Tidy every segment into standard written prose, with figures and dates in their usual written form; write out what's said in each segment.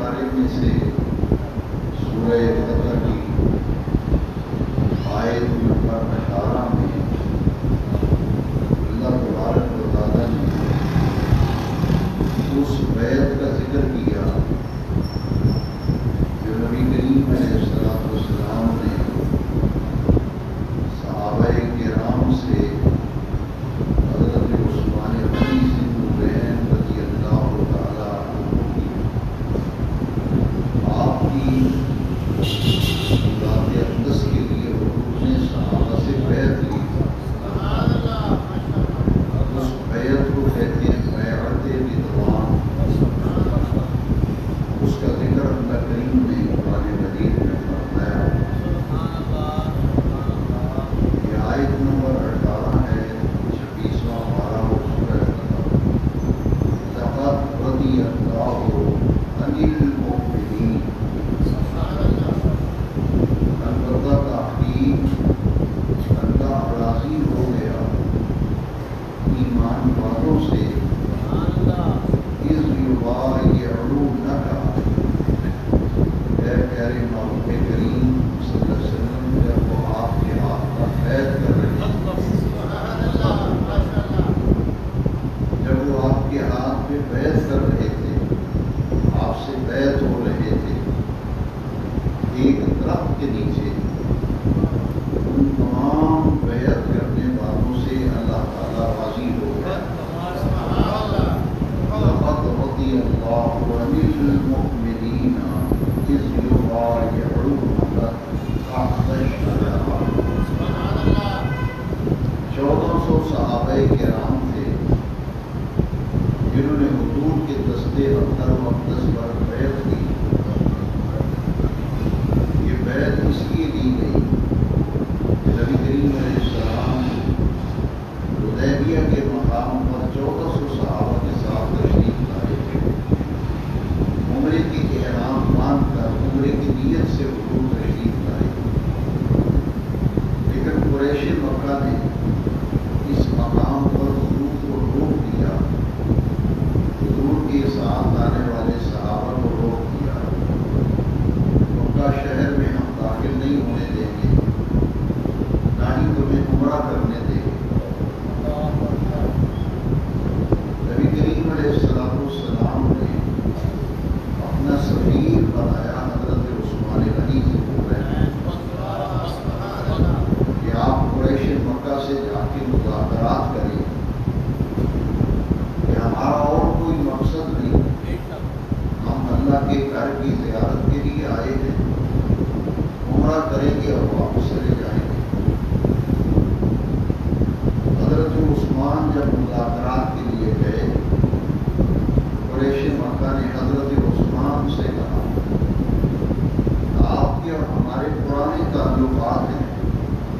بارے میں سے سورہ قدر کی آیت نمبر 18 میں اللہ تبارک و تعالیٰ نے اس بیعت کا ذکر کیا جو نبی کریم علیہ السلام نے صحابہ کرام سے حضرت عثمان غنی ذوالنورین رضی اللہ تعالیٰ عنہ کی آپ کی ذات اقدس کے لیے حضور نے صحابہ سے بیعت لی. اس بیعت کو کہتے ہیں بیعت رضوان. اس کا ذکر اللہ کریم نے قرآن مجید میں فرمایا. یہ آیت نمبر 18 ہے 26واں پارہ سورہ قدر. لقد رضی اللہ عن المؤمنین. البتہ تحقیق اللہ راضی ہو گیا ایمان والوں سے اذ یبایعونک. اے پیارے محبوب کریم صلی اللہ علیہ وسلم جب وہ آپ کے ہاتھ کا بیعت کر رہے تھے، جب وہ آپ کے ہاتھ پہ بیعت کر رہے تھے، آپ سے بیعت ہو رہے تھے ایک درخت کے نیچے، ان تمام بیعت کرنے والوں سے اللہ تعالیٰ راضی ہو گیا. لقد رضی اللہ عن المؤمنین اذ یبایعونک تحت الشجرہ. 1400 صحابہ کرام تھے جنہوں نے حضور کے دستے اندر مقدس پر بیعت کی. یہ بیعت اس لیے دی گئی کہ نبی کریم علیہ السلام حدیبیہ کے مقام پر 1400 صحابہ کے ساتھ تشریف لائے تھے. عمرے کی احرام باندھ کر عمرے کی نیت سے حضور تشریف لائے، لیکن قریش مکہ نے اس مقام پر حضور کو روک دیا. حضور کے ساتھ آنے والے صحابہ کو روک دیا. مکہ شہر میں ہم داخل نہیں ہونے دیں گے، نہ ہی تمہیں عمرہ کرنے دیں گے. نبی کریم علیہ السلام نے اپنا سفیر بنایا حضرت عثمان غنی ذوالنورین کہ آپ قریش مکہ سے جا کے مذاکرات کریں کہ ہمارا اور کوئی مقصد نہیں، ہم اللہ کے گھر کی زیارت کے لیے آئے ہیں، عمرہ کریں گے اور واپس چلے جائیں گے. حضرت عثمان جب مذاکرات کے لیے گئے، قریش مکہ نے حضرت عثمان سے کہا آپ کے اور ہمارے پرانے تعلقات ہیں،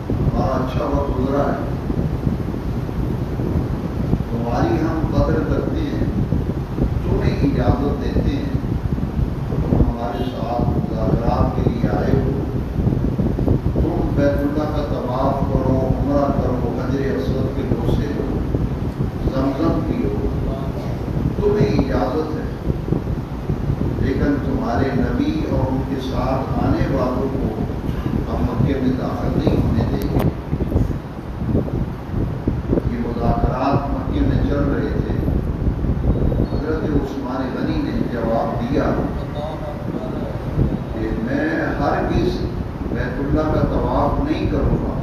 ہمارا اچھا وقت گزرا ہے، تمہاری ہم قدر کرتے ہیں، تمہیں اجازت دیتے ہیں تم ہمارے ساتھ مذاکرات کے لیے آئے ہو، تم بیت اللہ کا طواف کرو، عمرہ کرو، حجر اسود کے بوسے ہو، زمزم پیو، تمہیں اجازت ہے، لیکن تمہارے نبی اور ان کے ساتھ آنے والوں کو ہم مکے میں داخل نہیں ہونے دیں گے. یہ مذاکرات مکے میں چل رہے تھے. حضرت عثمان غنی نے جواب دیا کہ میں ہرگز بیت اللہ کا طواف نہیں کروں گا.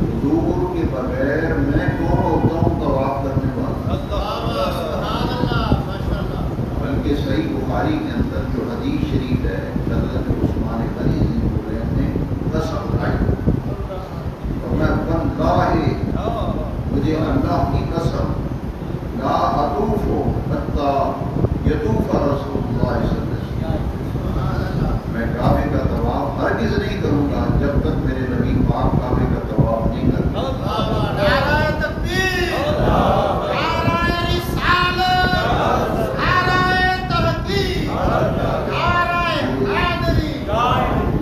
حضور کے بغیر میں کون ہوتا ہوں طواف کرنے والا؟ بلکہ صحیح بخاری کے اندر جو حدیث شریف ہے حضرت عثمان غنی ذوالنورین نے قسم کھائی اور میں واللہ مجھے اللہ کی قسم لا اطوف حتی یطوف رسول اللہ صلی اللہ علیہ وسلم، میں کعبے کا طواف ہرگز نہیں کروں گا جب تک میرے نبی پاک کعبے کا طواف نہیں کرتے.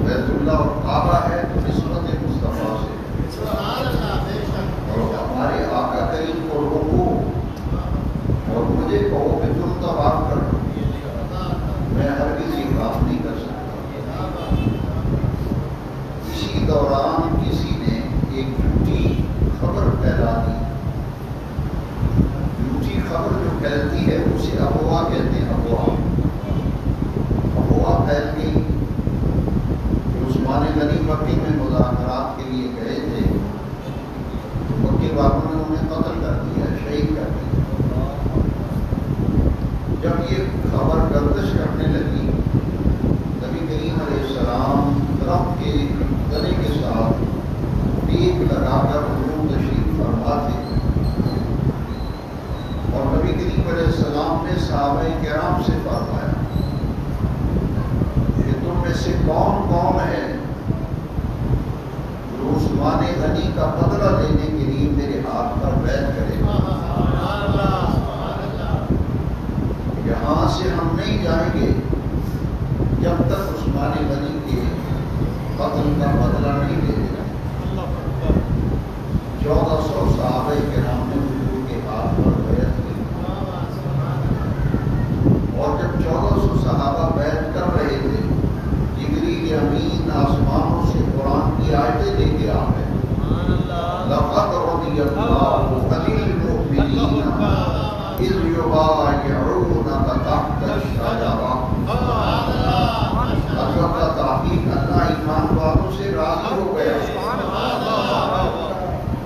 بیت اللہ اور کعبہ ہے تو نسبت مصطفیٰ سے، اور ہمارے آقا کریم کو روکو اور مجھے کہو کہ تم طواف پھیلتی ہے اسے افواہ کہتے ہیں. افواہ پھیل گئی کہ عثمان غنی مکے میں مذاکرات کے لیے گئے تھے، مکے والوں نے انہیں قتل کر دیا، شہید کر دیا. جب یہ خبر گردش کرنے لگی، نبی کریم علیہ السلام درخت کے تنے کے ساتھ ٹیک لگا کر حضور تشریف فرما تھے، اور نبی کریم علیہ السلام نے صحابہ کرام سے فرمایا کہ تم میں سے کون کون ہے جو عثمان غنی کا بدلہ لینے کے لیے میرے ہاتھ پر بیعت کرے گا. یہاں سے ہم نہیں جائیں گے جب تک عثمان غنی کے قتل کا بدلہ نہیں لے لے. 1400 صحابہ کرام نے حضور کے ہاتھ پر بیعت کی، اور جب 1400 صحابہ بیعت کر رہے تھے، جبریل امین آسمانوں سے قرآن کی آیتیں لے کے آ گئے. لقد رضی اللہ عن المؤمنین اذ یبایعونک تحت الشجرہ. اللہ کا تحقیق اللہ ایمان والوں سے راضی ہو گیا.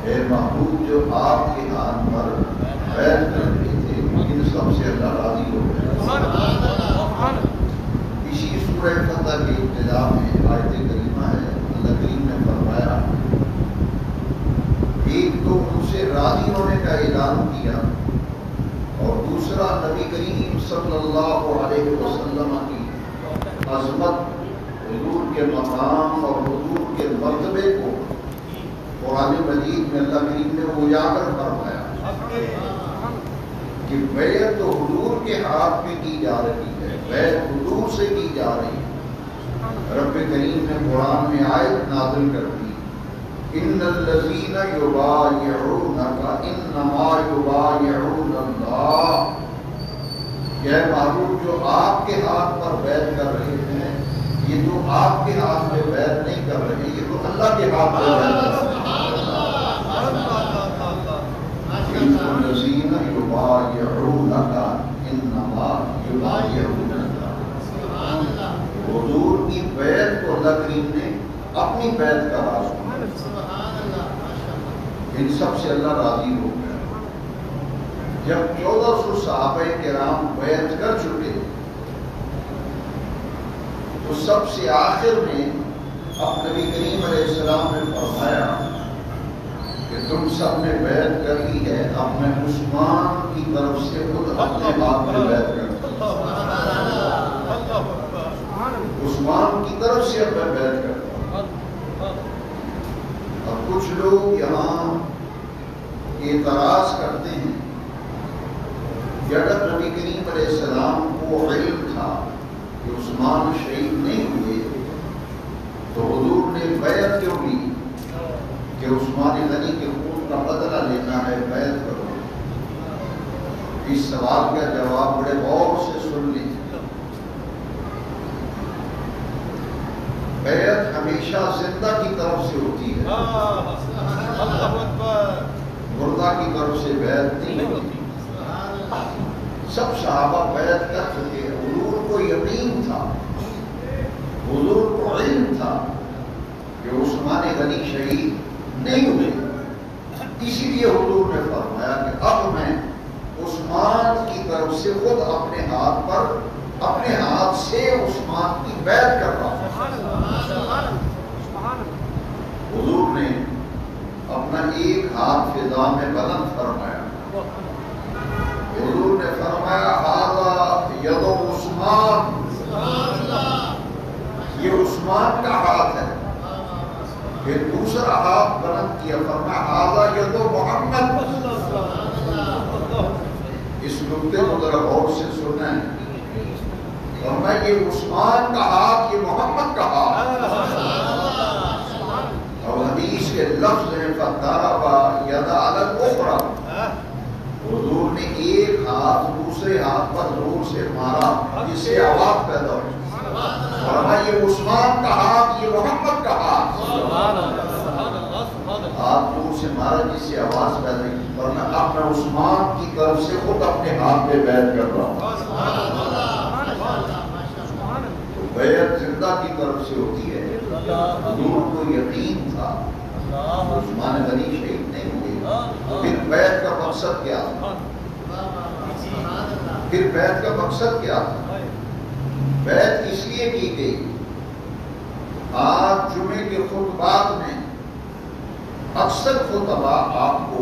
اے محبوب جو آپ کے ہاتھ پر بیعت کرتے تھے ان سب سے اللہ راضی ہو گیا. اسی سورہ فتح کے ابتدا میں آیت کریمہ ہے، اللہ کریم نے فرمایا ایک تو ان سے راضی ہونے کا اعلان کیا، اور دوسرا نبی کریم صلی اللہ علیہ وسلم کی عظمت، حضور کے مقام اور حضور کے مرتبے کو قرآن مجید میں اللہ کریم نے اجاگر فرمایا کہ بیعت تو حضور کے ہاتھ میں کی جا رہی ہے، بیعت حضور سے کی جا رہی ہے. رب کریم نے قرآن میں آیت نازل کر دی، ان الذین یبایعونک انما یبایعون اللہ. یہ محبوب جو آپ کے ہاتھ پر بیعت کر رہے ہیں، یہ تو آپ کے ہاتھ میں بیعت نہیں کر رہے، یہ تو اللہ کے ہاتھ میں بیعت کر رہے ہیں. ان الذین یبایعونک انما یبایعون اللہ. حضور کی بیعت کو اللہ کریم نے اپنی بیعت کا راز سنا. ان سب سے اللہ راضی ہو گیا. جب 1400 صحابہ کرام بیعت کر چکے تو سب سے آخر میں اب نبی کریم علیہ السلام نے فرمایا کہ تم سب نے بیعت کر لی ہے، اب میں عثمان کی طرف سے خود اپنے ہاتھ میں بیعت کرتا ہوں. عثمان کی طرف سے اب میں بیعت کرتا ہوں. اب کچھ لوگ یہاں اعتراض کرتے ہیں کہ اگر نبی کریم علیہ السلام کو علم تھا کہ عثمان شہید نہیں ہوئے تو حضور نے بیعت کیوں لی کہ عثمان غنی کے خون کا بدلہ لینا ہے، بیعت کرو. اس سوال کا جواب بڑے غور سے سن لیں. بیعت ہمیشہ زندہ کی طرف سے ہوتی ہے، مردہ کی طرف سے بیعت نہیں ہوتی. سب صحابہ بیعت کر چکے. حضور کو یقین تھا، حضور کو علم تھا کہ عثمان غنی شہید نہیں ہوئے. اسی لیے حضور نے فرمایا کہ اب میں عثمان کی طرف سے خود اپنے ہاتھ پر، اپنے ہاتھ سے عثمان کی بیعت کر رہا ہوں. حضور نے اپنا ایک ہاتھ فضا میں بلند فرمایا. حضور نے فرمایا ھذا ید عثمان، یہ عثمان کا ہاتھ ہے. پھر دوسرا ہاتھ بلند کیا، فرمایا ھذا ید محمد. اس نقطے کو ذرا غور سے سننا ہے. فرمایا یہ عثمان کا ہاتھ، یہ محمد کا ہاتھ. اور حدیث کے لفظ ہیں فَضَرَبَ يَدَ عَلَى الْأُخْرَى. حضور نے ایک ہاتھ دوسرے ہاتھ پر زور سے مارا جس سے آواز پیدا ہوئی. فرمایا یہ عثمان کا ہاتھ، یہ محمد کا ہاتھ. ہاتھ دور سے مارا جس سے آواز پیدا ہوئی. ورنہ اپنا عثمان کی طرف سے خود اپنے ہاتھ پہ بیعت کر رہا ہوں. تو بیعت زندہ کی طرف سے ہوتی ہے. حضور کو یقین تھا عثمان غنی شہید نہیں ہوئے. پھر بیعت کا مقصد کیا تھا؟ پھر بیعت کا مقصد کیا تھا؟ بیعت اس لیے کی گئی. آج جمعے کے خطبات میں اکثر خطبہ آپ کو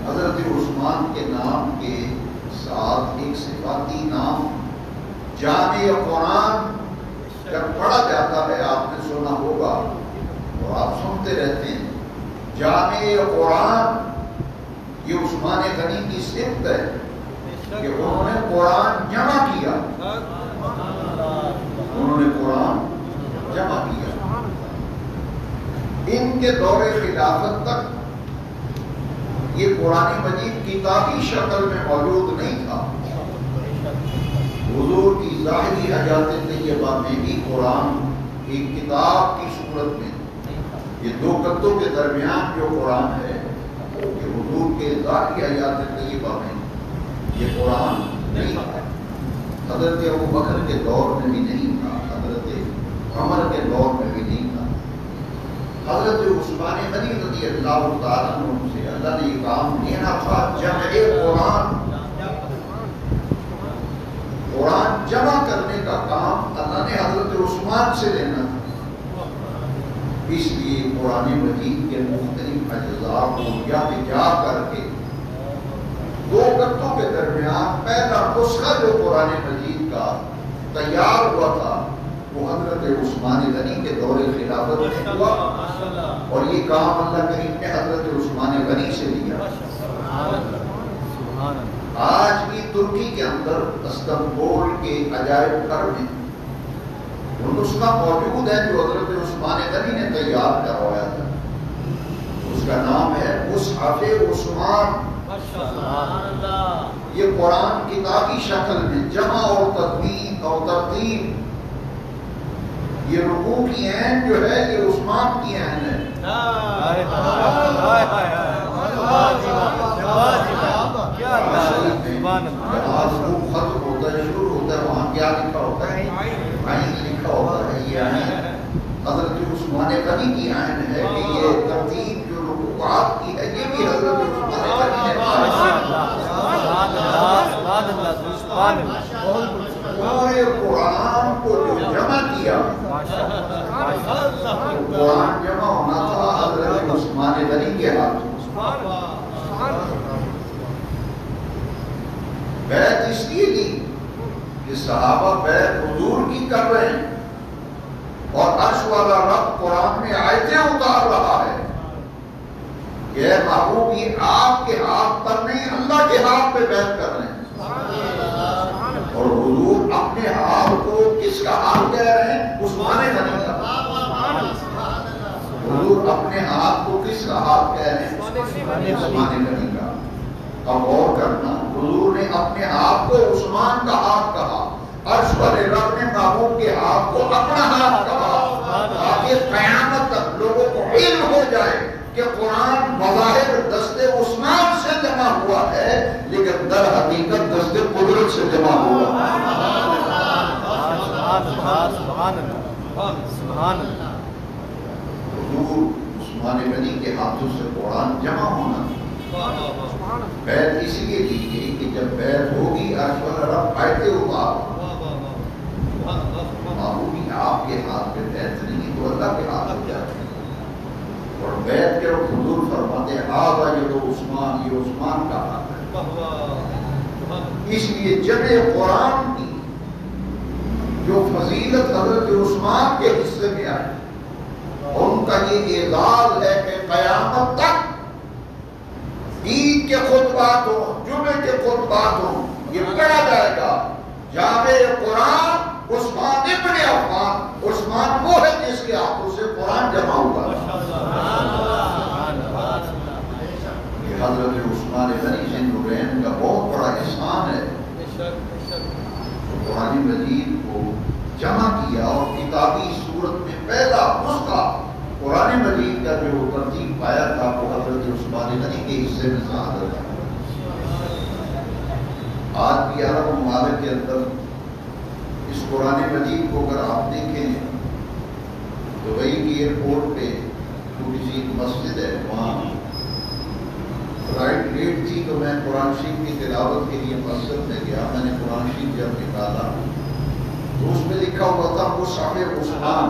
حضرت عثمان کے نام کے ساتھ ایک صفاتی نام جامع قرآن جب پڑھا جاتا ہے، آپ نے سنا ہوگا اور آپ سنتے رہتے ہیں. جامع قرآن یہ عثمان غنی کی صفت ہے کہ انہوں نے قرآن جمع کیا. انہوں نے قرآن جمع کیا. ان کے دور خلافت تک یہ قرآن مجید کتابی شکل میں موجود نہیں تھا. حضور کی ظاہری حیات طیبہ میں بھی قرآن ایک کتاب کی صورت میں، یہ دو قطوں کے درمیان جو قرآن ہے کہ حضور کے ظاہری حیات طیبہ میں یہ قرآن نہیں تھا. حضرت ابوبکر کے دور میں بھی نہیں تھا، حضرت عمر کے دور میں بھی نہیں تھا. حضرت عثمان غنی رضی اللہ تعالیٰ عنہ سے اللہ نے یہ کام لینا تھا جمع قرآن. قرآن جمع کرنے کا کام اللہ نے حضرت عثمان سے لینا تھا. اس لیے قرآن مجید کے مختلف اجزاء کو جا کر کے دو قطوں کے درمیان پہلا نسخہ جو قرآن مجید کا تیار ہوا تھا وہ حضرت عثمان غنی کے دور خلافت میں ہوا. اور یہ کام اللہ کریم نے حضرت عثمان غنی سے لیا. آج بھی ترکی کے اندر استنبول کے عجائب گھر میں وہ نسخہ موجود ہے جو حضرت عثمان غنی نے تیار کروایا تھا. اس کا نام ہے مصحف عثمان. یہ قرآن کتابی شکل میں جمع اور تدوین اور ترتیب. یہ رکوع کی عین جو ہے یہ عثمان کی عین ہے. ختم ہوتا ہے شروع ہوتا ہے وہاں کیا لکھا ہوتا ہے؟ عین لکھا ہوتا ہے. یہ عین حضرت عثمان غنی کی عین ہے کہ یہ ترتیب جو رکوعات کی ہے یہ بھی حضرت عثمان غنی نے پورے قرآن کو جو جمع کیا. قرآن جمع ہونا تھا حضرت عثمان غنی کے ہاتھ. بیعت اس لیے لی کہ صحابہ بیعت حضور کی کر رہے ہیں اور عرش والا رب قرآن میں آیتیں اتار رہا ہے کہ اے محبوب یہ آپ کے ہاتھ پر نہیں اللہ کے ہاتھ پہ بیعت کر رہے ہیں. اور حضور اپنے ہاتھ کو کس کا ہاتھ کہہ رہے ہیں؟ عثمان غنی کا. حضور اپنے ہاتھ کو کس کا ہاتھ کہہ رہے ہیں؟ عثمان غنی کا. اب غور کرنا، حضور نے اپنے ہاتھ کو عثمان کا ہاتھ کہا. عرش والے رب نے محبوب کے ہاتھ کو اپنا ہاتھ کہا تاکہ قیامت تک لوگوں کو علم ہو جائے کہ قرآن بظاہر دست عثمان سے جمع ہوا ہے لیکن در حقیقت دست قدرت سے جمع ہوا. حضور عثمان غنی کے ہاتھوں سے قرآن جمع ہونا. بیعت اسی لیے دی گئی کہ جب بیعت ہوگی عرش والا رب آیتیں اتار. معمولی آپ کے ہاتھ پہ بیعت نہیں تو اللہ کے ہاتھ ہو جاتے ہیں. اور بیعت کے وقت حضور فرماتے ہیں آغا یہ تو عثمان، یہ عثمان کا ہاتھ ہے. اس لیے جمع قرآن کی جو فضیلت حضرت عثمان کے حصے میں آئی ان کا یہ اعزاز ہے کہ قیامت تک عید کے خطبات ہوں، جمعے کے خطبات ہوں، یہ پڑھا جائے گا جامع قرآن عثمان ابن عفان. عثمان وہ ہے جس کے ہاتھوں سے قرآن جمع ہوا. یہ حضرت عثمان غنی ذوالنورین کا بہت بڑا احسان ہے. قرآن مجید کو جمع کیا اور کتابی صورت میں پہلا نسخہ قرآن مجید کا جو ترتیب پایا تھا وہ حضرت عثمان غنی کے حصے میں سعادت ہے۔ آج بھی عرب ممالک کے اندر اس قرآن مجید کو اگر آپ دیکھیں تو وہی کی ایئرپورٹ پہ چھوٹی سی مسجد ہے، وہاں فلائٹ لیٹ تھی تو میں قرآن شریف کی تلاوت کے لیے مسجد میں گیا۔ میں نے قرآن شریف جب نکالا تو اس میں لکھا ہوا تھا مصحف عثمان،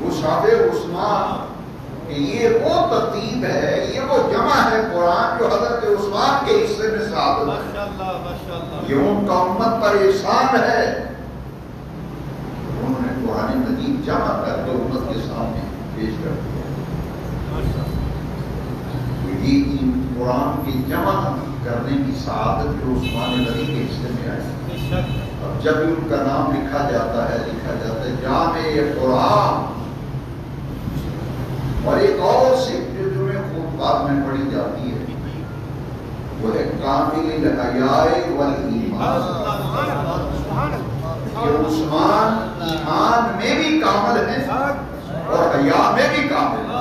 مصحف عثمان، کہ یہ وہ ترتیب ہے، یہ وہ جمع ہے قرآن جو حضرت عثمان کے حصے میں ثابت ہے، یہ ان کا امت پر احسان ہے۔ انہوں نے قرآن مجید جمع کر کے امت کے سامنے پیش کر دیا۔ یہ قرآن کی جمع کرنے کی سعادت جو عثمان غنی کے حصے میں آئی، اب جب بھی ان کا نام لکھا جاتا ہے جامع قرآن۔ اور ایک اور صفت جو جمعہ خطبات میں پڑھی جاتی ہے وہ ہے کامل الحیاء والایمان، کہ عثمان ایمان میں بھی کامل ہے اور حیا میں بھی کامل ہے۔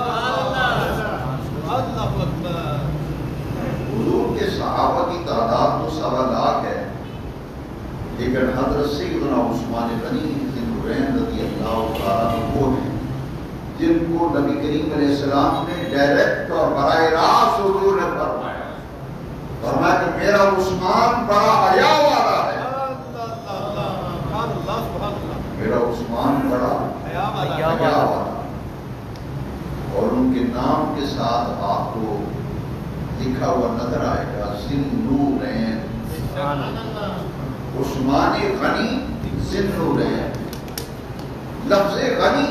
حضور کے صحابہ کی تعداد تو 1.25 لاکھ ہے، لیکن حضرت سیدنا عثمان غنی رضی اللہ تعالیٰ عنہ وہ ہیں جن کو نبی کریم علیہ السلام نے ڈائریکٹ اور براہ راست حضور نے فرمایا کہ میرا عثمان بڑا حیا والا ہے، میرا عثمان بڑا حیا والا۔ اور ان کے نام کے ساتھ آپ کو لکھا ہوا نظر آئے گا ذی-النورین، عثمان غنی ذی-النورین۔ لفظ غنی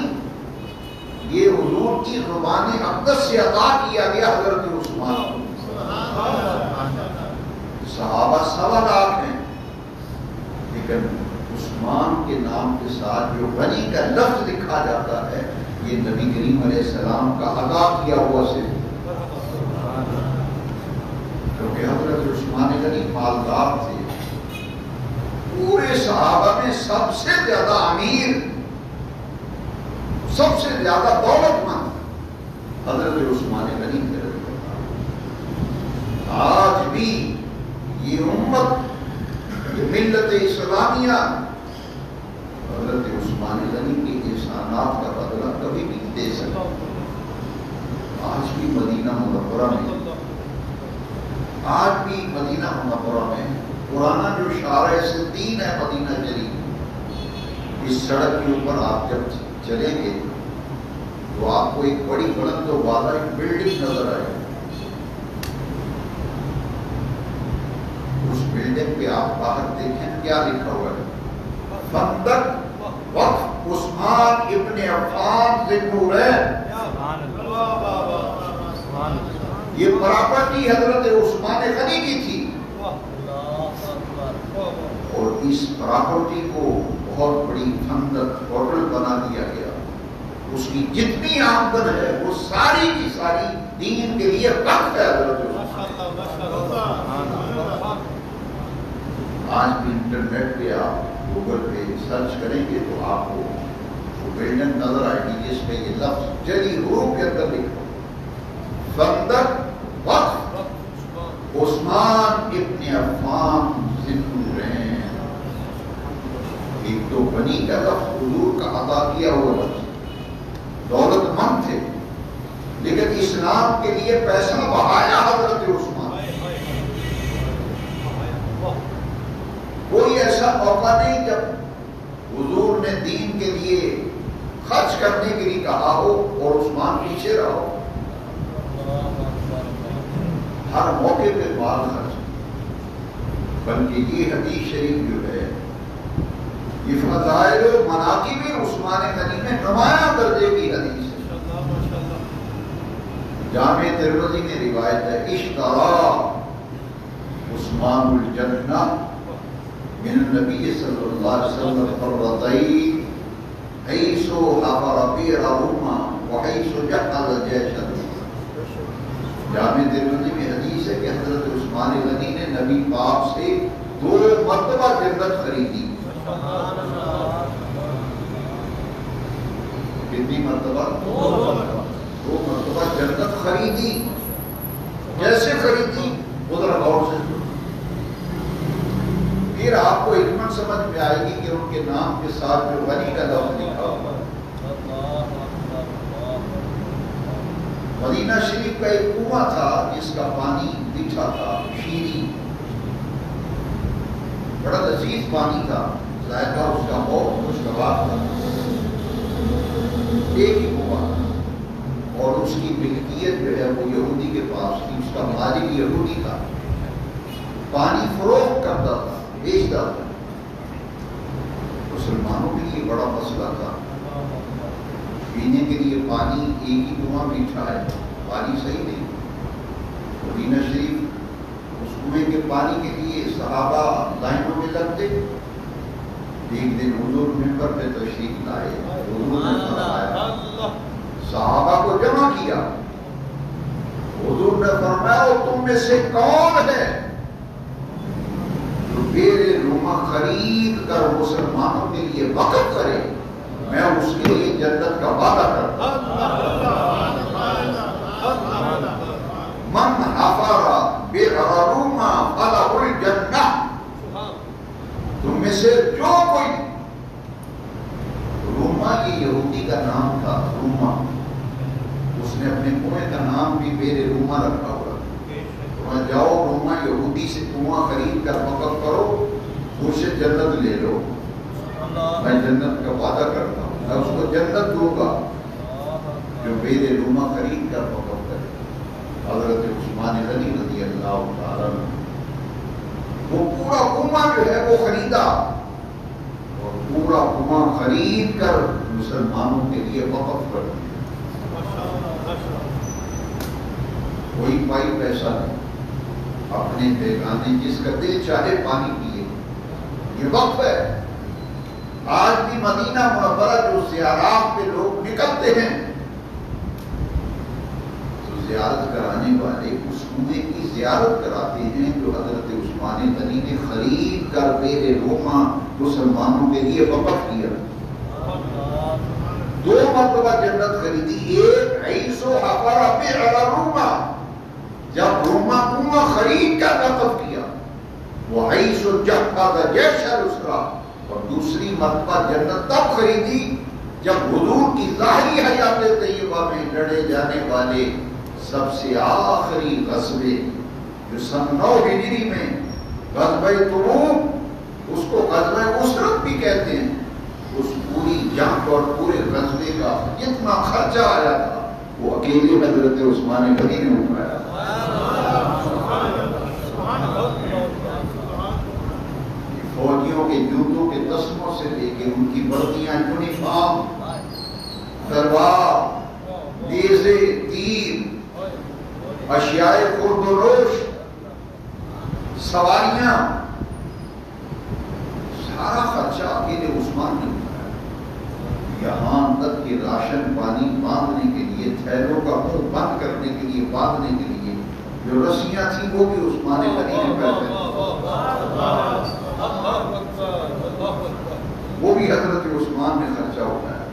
یہ حضور کی زبان اقدس سے عطا کیا گیا حضرت عثمان کو۔ صحابہ 1.25 لاکھ ہیں، لیکن عثمان کے نام کے ساتھ جو غنی کا لفظ لکھا جاتا ہے یہ نبی کریم علیہ السلام کا عطا کیا ہوا صرف، کیونکہ حضرت عثمان غنی مالدار تھے۔ پورے صحابہ میں سب سے زیادہ امیر، سب سے زیادہ دولت مند حضرت عثمان غنی تھے۔ آج بھی یہ امت، یہ ملت اسلامیہ حضرت عثمان غنی کے احسانات کا بدلہ کبھی نہیں دے سکتی۔ آج بھی مدینہ منورہ میں، آج بھی مدینہ منورہ میں پرانا جو شارع ستین ہے مدینہ شریف، اس سڑک کے اوپر آپ جب چلیں گے تو آپ کو ایک بڑی بلند و بالا ایک بلڈنگ نظر آئے گی۔ اس بلڈنگ پہ آپ باہر دیکھیں کیا لکھا ہوا ہے، خندق وقف عثمان ابن عفان ذی-النورین۔ یہ پراپرٹی حضرت عثمان غنی کی تھی، اور اس پراپرٹی کو بہت بڑی خندق ہوٹل بنا دیا گیا۔ اس کی جتنی آمدن ہے وہ ساری کی ساری دین کے لیے وقف ہے حضرت عثمان۔ آج بھی انٹرنیٹ پہ آپ گوگل پہ سرچ کریں گے تو آپ کو وہ بلڈنگ نظر آئے گی جس میں یہ لفظ جلی حروف کے اندر لکھا خندق وقف عثمان ابن عفان ذی-النورین۔ ایک تو غنی کا لفظ حضور کا عطا کیا ہوا لفظ، دولت مند تھے لیکن اسلام کے لیے پیسہ بہایا حضرت عثمان۔ کوئی ایسا موقع نہیں جب حضور نے دین کے لیے خرچ کرنے کے لیے کہا ہو اور عثمان پیچھے رہا ہو۔ ہر موقع پہ مال خرچ، بلکہ یہ حدیث شریف جو ہے یہ فضائل و مناقب عثمان غنی میں نمایاں درجے کی حدیث ہے۔ جامع ترمذی میں روایت ہے اشترا عثمان الجنہ من النبی صلی اللہ علیہ وسلم قرتین حیث حفر بئرہما وحیث جعل جیشا۔ جامع ترمذی میں حدیث ہے کہ حضرت عثمان غنی نے نبی پاک سے 2 مرتبہ جنت خریدی۔ کتنی مرتبہ؟ 2 مرتبہ جنت خریدی۔ جیسے خریدی ادھر غور سے سنو، پھر آپ کو حکمت سمجھ میں آئے گی کہ ان کے نام کے ساتھ جو غنی کا لفظ لکھا ہوا ہے۔ مدینہ شریف کا ایک کنواں تھا جس کا پانی میٹھا تھا، شیریں، بڑا لذیذ پانی تھا، ذائقہ اس کا بہت خوشگوار تھا، ایک ہی کنواں، اور اس کی ملکیت جو ہے وہ یہودی کے پاس تھی، اس کا مالک یہودی تھا، پانی فروخت کرتا تھا، بیچتا تھا۔ مسلمانوں کے لیے بڑا مسئلہ تھا، پینے کے لیے پانی ایک ہی کنواں میٹھا ہے، پانی صحیح نہیں۔ مدینہ شریف اس کنویں کے پانی کے لیے صحابہ لائنوں میں لگتے۔ ایک دن حضور منبر پہ تشریف لائے، حضور نے فرمایا، صحابہ کو جمع کیا، حضور نے فرمایا تم میں سے کون ہے جو میرے روما خرید کر مسلمانوں کے لیے وقف کرے، میں اس کے لیے جنت کا وعدہ کرتا ہوں۔ من حفر بئر روما فلہ الجنہ، تم میں سے جو کوئی، روما یہ یہودی کا نام تھا، روما، اس نے اپنے کنویں کا نام بھی میرے روما رکھا ہوا، وہاں جاؤ روما یہودی سے کنواں خرید کر وقف کرو، مجھ سے جنت لے لو، میں جنت کا وعدہ کرتا ہوں، میں اس کو جنت دوں گا جو میرے روما خرید کر وقف کرے۔ حضرت عثمان غنی رضی اللہ تعالیٰ عنہ وہ پورا کنواں جو ہے وہ خریدا، اور پورا کنواں خرید کر مسلمانوں کے لیے وقف کر دیا۔ کوئی پائی پیسہ نہیں، اپنے بیگانے جس کا دل چاہے پانی پیے، یہ وقف ہے۔ آج بھی مدینہ منورہ جو زیارات پہ لوگ نکلتے ہیں تو زیارت کرانے والے اس کنویں کی زیارت کراتے ہیں جو حضرت عثمان غنی نے خرید کر میرے روما مسلمانوں کے لیے وقف کیا۔ 2 مرتبہ جنت خریدی، ایک عیس و حفر بئر روما، جب روما کنواں خرید کر وقف کیا، وہ عیس و جہاد جیش الاسرا، اور دوسری مرتبہ جنت تب خریدی جب حضور کی ظاہری حیات طیبہ میں لڑے جانے والے سب سے آخری غزوے جو سن 9 ہجری میں غزوہ تبوک، اس کو غزوہ اسرت بھی کہتے ہیں، اس پوری جنگ اور پورے غزوے کا جتنا خرچہ آیا تھا وہ اکیلے حضرت عثمان غنی نے اٹھایا۔ فوجیوں کے جوتوں کے تسموں سے لے کے ان کی وردیاں، یونیفارم، تلوار، نیزے، تیر، اشیاء خرد و روش، سواریاں، سارا خرچہ اکیلے عثمان نے اٹھایا۔ یہاں تک کہ راشن پانی باندھنے کے لیے، تھیلوں کا منہ بند کرنے کے لیے، باندھنے کے لیے جو رسیاں تھیں وہ بھی عثمان غنی نے پہنے، وہ بھی حضرت عثمان نے خرچہ اٹھایا۔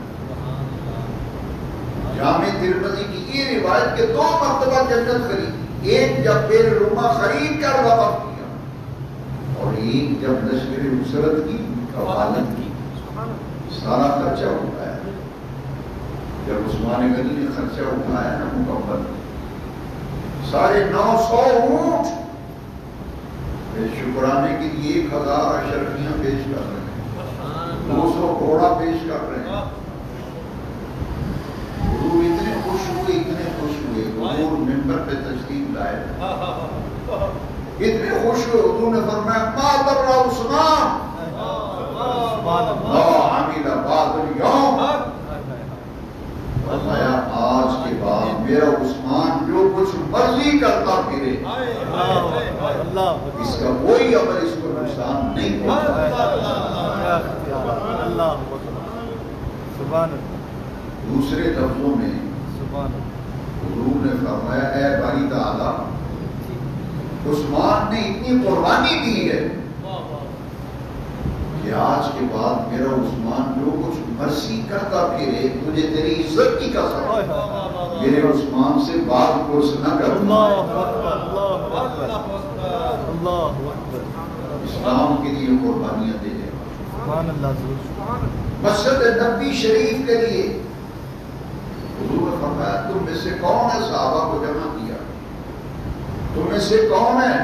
جامع ترمذی کی یہ روایت کہ 2 مرتبہ جنت خریدی، ایک جب بئر روما خرید کر وقف کیا، اور ایک جب لشکر اسرت کی کفالت کی، سارا خرچہ اٹھایا۔ جب عثمان غنی نے خرچہ اٹھایا نا مکمل، 950 اونٹ، شکرانے کے لیے 1000 اشرفیاں پیش کر رہے ہیں، 200 گھوڑا پیش کر رہے ہیں۔ حضور اتنے خوش ہوئے، اتنے خوش ہوئے، حضور منبر پہ تشریف لائے، اتنے خوش ہوئے، حضور نے فرمایا ما ضر عثمان ما عمل بعد اليوم، فرمایا آج کے بعد میرا عثمان جو کچھ مرضی کرتا پھرے، اس کا کوئی عمل اس کو نقصان نہیں پہنچا۔ دوسرے لفظوں میں حضور نے فرمایا اے باری تعالیٰ، عثمان نے اتنی قربانی دی ہے کہ آج کے بعد میرا عثمان جو کچھ مرضی کرتا پھرے، تجھے تیری عزت کی قسم میرے عثمان سے بات پرس نہ کرنا۔ اسلام کے لیے قربانیاں دے دے، مسجد نبوی شریف کے لیے حضور نے فرمایا تم میں سے کون ہے صحابہ کو جمع کیا، تم میں سے کون ہے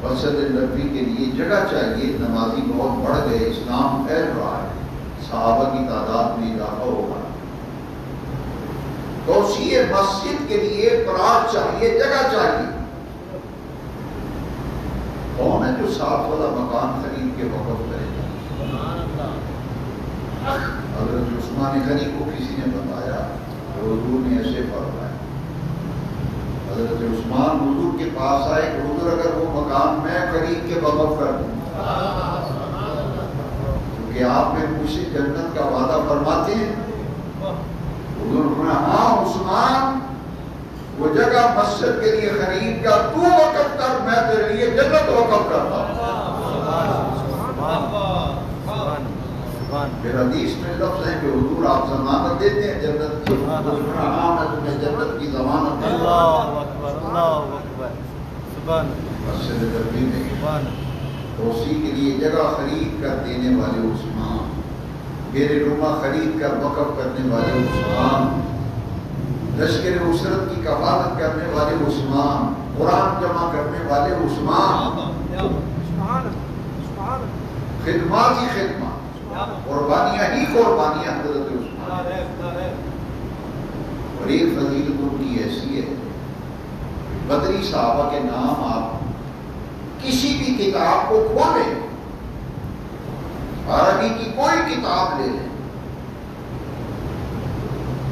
مسجد نبوی کے لیے جگہ چاہیے، نمازی بہت بڑھ گئے، اسلام پھیل رہا ہے، صحابہ کی تعداد میں اضافہ ہوگا، تو اسی مسجد کے لیے پلاٹ چاہیے، جگہ چاہیے۔ کون ہے جو 7 والا مکان خرید کے وقف کرے گا؟ حضرت عثمان غنی کو کسی نے بتایا، حضور نے ایسے فرمایا، حضرت عثمان حضور کے پاس آئے کہ حضور اگر وہ مکان میں خرید کے وقف کر دوں، کیونکہ آپ میں مجھ سے جنت کا وعدہ فرماتے ہیں، حضور نے فرمایا ہاں عثمان وہ جگہ مسجد کے لیے خرید کا تو وقف کر، میں تیرے لیے جنت وقف کرتا ہوں۔ پھر حدیث میں لفظ ہے کہ حضور آپ ضمانت دیتے ہیں جنت کی، ہاں میں تمہیں جنت کی ضمانت دیتا ہوں۔ مسجد نبوی میں تو اسی کے لیے جگہ خرید کر دینے والے عثمان، میرے نما خرید کر وقف کرنے والے عثمان، لشکر اسرت کی کفالت کرنے والے عثمان، قرآن جمع کرنے والے عثمان، خدمات ہی خدمات، قربانیاں ہی قربانیاں حضرت عثمان۔ اور ایک فضیلت ان کی ایسی ہے، بدری صحابہ کے نام آپ کسی بھی کتاب کو کھولیں، عربی کی کوئی کتاب لے لیں،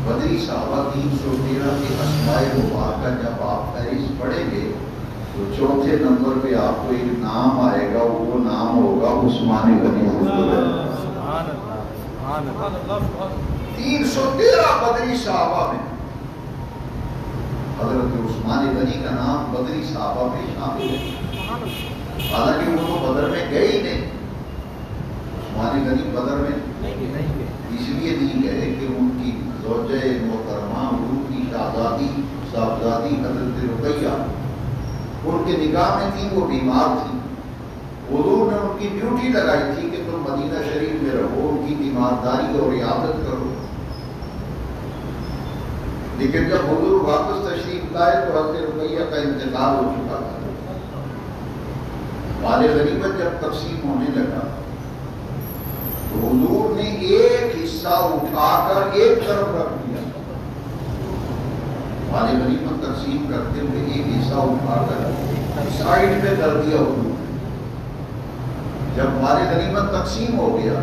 بدری صحابہ 313 کے اسماء مبارکہ جب آپ فہرست پڑھیں گے تو چوتھے نمبر پہ آپ کو ایک نام آئے گا، وہ نام ہوگا عثمان غنی۔ 313 بدری صحابہ میں حضرت عثمان غنی کا نام بدری صحابہ میں شامل ہے، حالانکہ وہ تو بدر میں گئے ہی نہیں، عثمان غنی بدر میں اس لیے نہیں گئے کہ ان کی زوجہ محترمہ حضور کی شہزادی صاحبزادی حضرت رقیہ ان کے نگاہ میں تھی، وہ بیمار تھی، حضور نے ان کی ڈیوٹی لگائی تھی کہ تم مدینہ شریف میں رہو، ان کی تیمارداری اور عیادت کرو، لیکن جب حضور واپس تشریف لائے تو حضرت رقیہ کا انتقال ہو چکا تھا۔ مال غنیمت جب تقسیم ہونے لگا تو حضور نے ایک حصہ اٹھا کر ایک طرف رکھ دیا، مال غنیمت تقسیم کرتے ہوئے ایک حصہ اٹھا کر سائڈ پہ کر دیا حضور۔ جب مال غنیمت تقسیم ہو گیا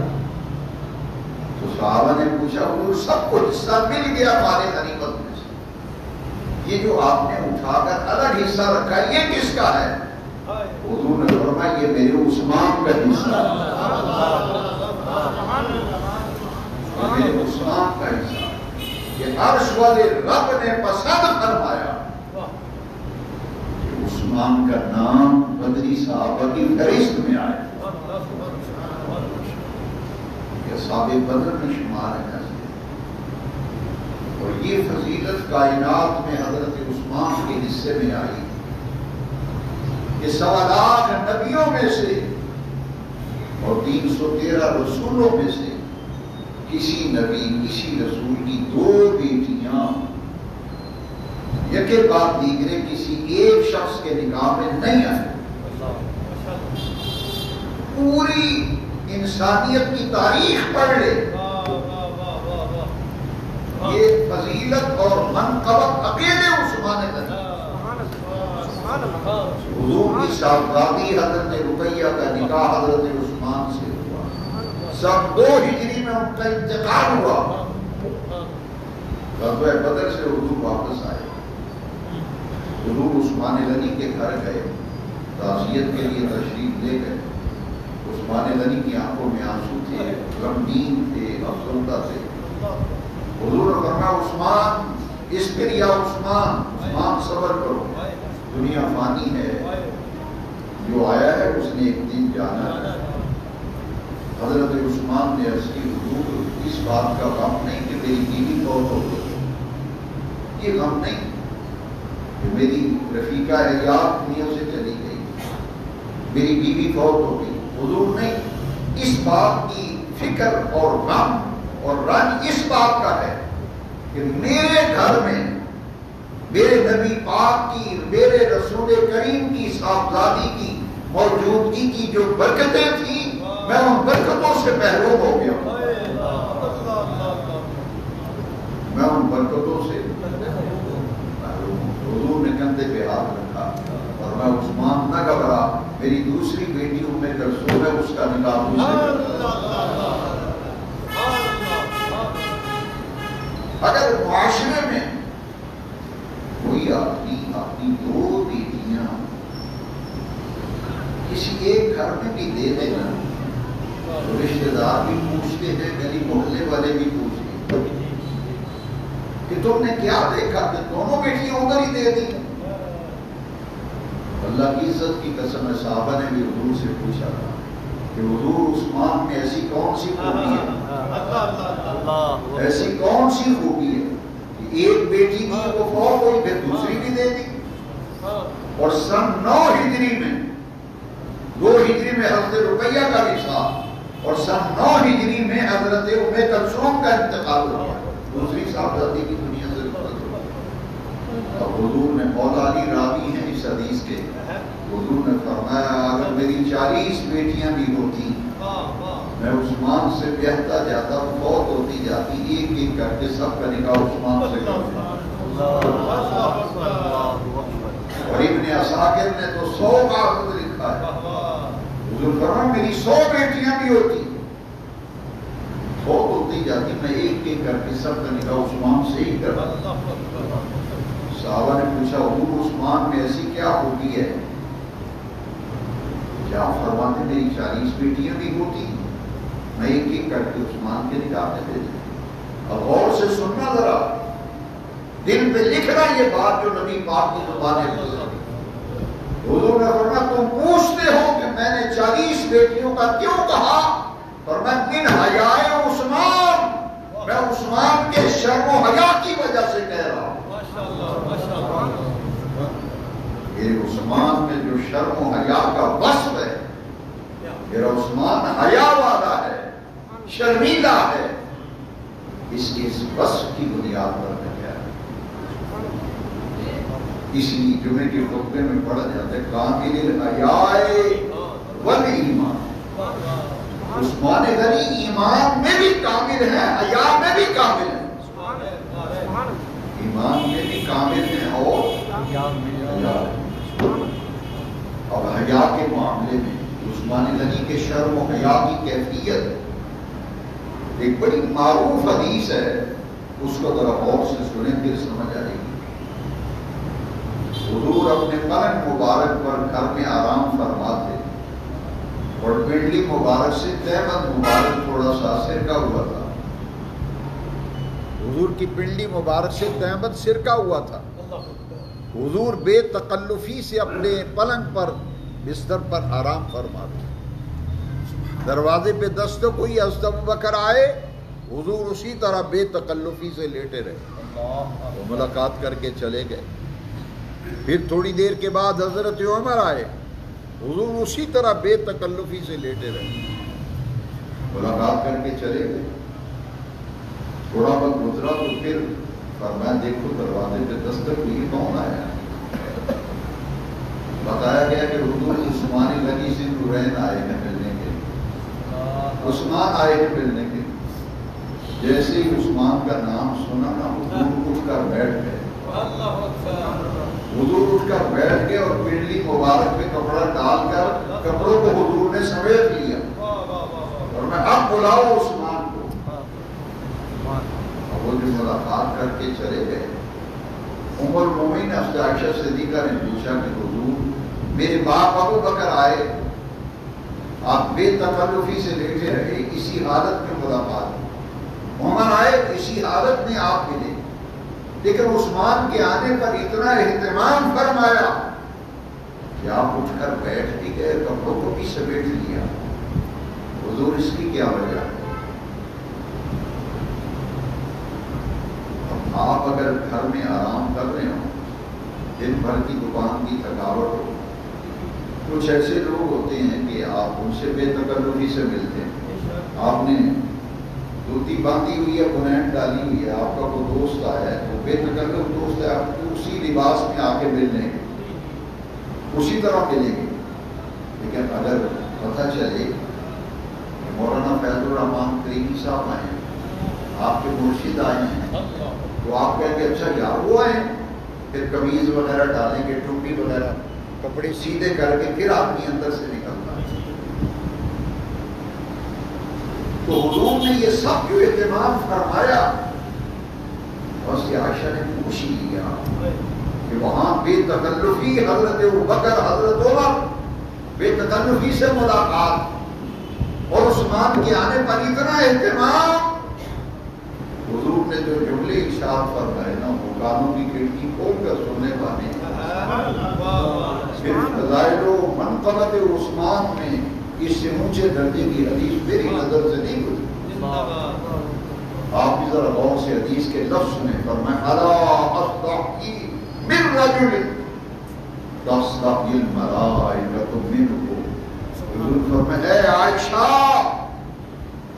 تو صحابہ نے پوچھا حضور سب کو حصہ مل گیا مال غنیمت میں سے، یہ جو آپ نے اٹھا کر الگ حصہ رکھا یہ کس کا ہے؟ حضور نے فرمایا یہ میرے عثمان کا حصہ ہے، میرے عثمان کا حصہ، یہ عرش والے رب نے پسند فرمایا کہ عثمان کا نام بدری صحابہ کی فہرست میں آئے، یہ صحابہ بدر میں شمار ہے۔ اور یہ فضیلت کائنات میں حضرت عثمان کے حصے میں آئی کہ 1.25 لاکھ نبیوں میں سے اور 313 رسولوں میں سے کسی نبی کسی رسول کی 2 بیٹیاں یکے بعد دیگرے کسی ایک شخص کے نکاح میں نہیں آئے۔ پوری انسانیت کی تاریخ پڑھ لے، یہ فضیلت اور منقبت اکیلے عثمان غنی، حضور کی صاحبزادی حضرت رقیہ کا نکاح حضرت عثمان سے ہوا، سب 2 ہجری میں ان کا انتقال ہوا، غزوہ بدر سے حضور واپس آئے، حضور عثمان غنی کے گھر گئے، تعزیت کے لیے تشریف لے گئے، عثمان غنی کی آنکھوں میں آنسو تھے، غمگین تھے، افسردہ تھے، حضور نے فرمایا عثمان اصبر یا عثمان، عثمان صبر کرو، دنیا فانی ہے، جو آیا ہے اس نے ایک دن جانا ہے، حضرت عثمان نے عرض کی حضور اس بات کا غم نہیں کہ میری بیوی فوت ہو گئی، یہ غم نہیں کہ میری رفیقہ حیات دنیا سے چلی گئی، میری بیوی فوت ہو گئی، حضور نہیں، اس بات کی فکر اور غم اور رنج اس بات کا ہے کہ میرے گھر میں میرے نبی پاک کی، میرے رسول کریم کی صاحبزادی کی موجودگی کی جو برکتیں تھیں میں ان برکتوں سے محروم ہو گیا ہوں، میں ان برکتوں سے محروم ہوں۔ حضور نے کندھے پہ ہاتھ رکھا اور میں عثمان نہ گھبرا، میری دوسری بیٹی ام کلثوم ہے، اس کا نکاح مجھ سے کر۔ اگر معاشرے میں کوئی اپنی دو بیٹیاں کسی ایک گھر میں بھی دے دے نا تو رشتے دار بھی پوچھتے ہیں، گلی محلے والے بھی پوچھتے ہیں کہ تم نے کیا دیکھا کہ دونوں بیٹیاں ادھر ہی دے دی۔ اللہ کی عزت کی قسم ہے، صحابہ نے بھی حضور سے پوچھا تھا کہ حضور عثمان میں ایسی کون سی خوبی ہے، ایسی کون سی خوبی ہے کہ ایک بیٹی کی وہ فوت ہوئی پھر دوسری بھی دے دی، اور سن 9 ہجری میں 2 ہجری میں حضرت رقیہ کا وصال اور سن 9 ہجری میں حضرت ام کلثوم کا انتقال ہوا، دوسری صاحبزادی کی دنیا سے رخصت ہوا۔ اب حضور نے مولا علی راوی ہیں اس حدیث کے، حضور نے فرمایا اگر میری 40 بیٹیاں بھی ہوتی میں عثمان سے بیاہتا جاتا، فوت ہوتی جاتی، ایک ایک کر کے سب کا نکاح عثمان سے کرتا۔ اور ابن عساکر نے تو 100 کا عدد لکھا ہے، حضور فرمایا میری 100 بیٹیاں بھی ہوتی فوت ہوتی جاتی، میں ایک ایک کر کے سب کا نکاح عثمان سے ہی کرتا۔ صحابہ نے پوچھا حضور عثمان میں ایسی کیا خوبی ہے؟ کیا فرماتے میری 40 بیٹیاں بھی ہوتی میں ایک ایک کر کے عثمان کے نکاح میں دے دیں۔ اب غور سے سننا ذرا، دل پہ لکھنا یہ بات جو نبی پاک کی زبان ہے۔ حضور نے فرمایا تم پوچھتے ہو کہ میں نے 40 بیٹیوں کا کیوں کہا، فرمایا من حیاء عثمان، میں عثمان کے شرم و حیا کی وجہ سے کہہ رہا ہوں۔ میرے عثمان میں جو شرم و حیا کا وصف ہے، میرا عثمان حیا والا ہے، شرمیلا ہے، اس کے اس وصف کی بنیاد پر میں کہہ رہا ہوں۔ اس لیے جمعے کے خطبے میں پڑھا جاتا ہے کامل الحیاء والایمان، عثمان غنی ایمان میں بھی کامل ہے، حیا میں بھی کامل ہے، ایمان میں بھی کامل ہے اور اب حیا کے معاملے میں عثمان غنی کے شرم و حیا کی کیفیت ایک بڑی معروف حدیث ہے، اس کو ذرا غور سے سنیں پھر سمجھ آئے گی۔ حضور اپنے پلنگ مبارک پر گھر میں آرام فرماتے اور پنڈلی مبارک سے تہمت مبارک تھوڑا سا سرکا ہوا تھا، حضور کی پنڈلی مبارک سے تہمت سرکا ہوا تھا۔ حضور بے تکلفی سے اپنے پلنگ پر بستر پر آرام فرماتے، دروازے پہ دستک ہوئی، حضرت ابوبکر آئے، حضور اسی طرح بے تکلفی سے لیٹے رہے، وہ ملاقات کر کے چلے گئے۔ پھر تھوڑی دیر کے بعد حضرت عمر آئے، حضور اسی طرح بے تکلفی سے لیٹے رہے، ملاقات کر کے چلے گئے۔ تھوڑا وقت گزرا تو پھر فرمایا دیکھو دروازے پہ دستک ہوئی، کون آیا؟ بتایا گیا کہ حضور عثمان غنی سے نورین آئے ہیں ملنے کے لیے، عثمان آئے ہیں ملنے کے لیے۔ جیسے ہی عثمان کا نام سنا نا حضور اٹھ کر بیٹھ گئے، حضور اٹھ کر بیٹھ گئے اور پنڈلی مبارک پہ کپڑا ڈال کر کپڑوں کو حضور نے سمیٹ لیا اور میں اب بلاؤ عثمان کو۔ وہ جو ملاقات کر کے چلے گئے، ام المومنین حضرت عائشہ صدیقہ نے پوچھا کہ حضور میرے باپ ابوبکر آئے، آپ بے تکلفی سے لیٹے رہے، اسی حالت میں ملاقات، عمر آئے اسی حالت میں آپ ملے، لیکن عثمان کے آنے پر اتنا اہتمام فرمایا کہ آپ اٹھ کر بیٹھ بھی گئے، کپڑوں کو بھی سمیٹ لیا۔ حضور اس کی کیا وجہ ہے؟ اب آپ اگر گھر میں آرام کر رہے ہو، دن بھر کی دکان کی تھکاوٹ ہو، کچھ ایسے لوگ ہوتے ہیں کہ آپ ان سے بے تکلفی سے ملتے ہیں، آپ نے دھوتی باندھی ہوئی ہے، بنیاد ڈالی ہوئی ہے، آپ کا کوئی دوست آیا ہے تو بے تکلف دوست ہے، آپ کو اسی لباس میں آ کے مل لیں گے، اسی طرح ملیں گے۔ لیکن اگر پتہ چلے کہ مولانا فیض الرحمان کریمی صاحب آئے ہیں، آپ کے مرشد آئے ہیں، تو آپ کہیں گے اچھا یار وہ آئے ہیں، پھر قمیض وغیرہ ڈالیں گے، ٹوپی وغیرہ، کپڑے سیدھے کر کے پھر آدمی اندر سے نکلتا ہے۔ تو حضور نے یہ سب جو اہتمام فرمایا، بس یہ عائشہ نے پوچھ لیا کہ وہاں بے تکلفی حضرت ابوبکر حضرت عمر بے تکلفی سے ملاقات اور عثمان کے آنے پر اتنا اہتمام، حضور نے جو جملے ارشاد فرمائے نا وہ کانوں کی کھڑکی کھول کر سننے والے پھر فضائل و منقبت عثمان میں اس سے اونچے درجے کی حدیث میری نظر سے نہیں گزری۔ آپ بھی ذرا غور سے حدیث کے لفظ سنیں، فرمایا الا استحی من رجل تستحی الملائکۃ منہ، حضور فرمایا اے عائشہ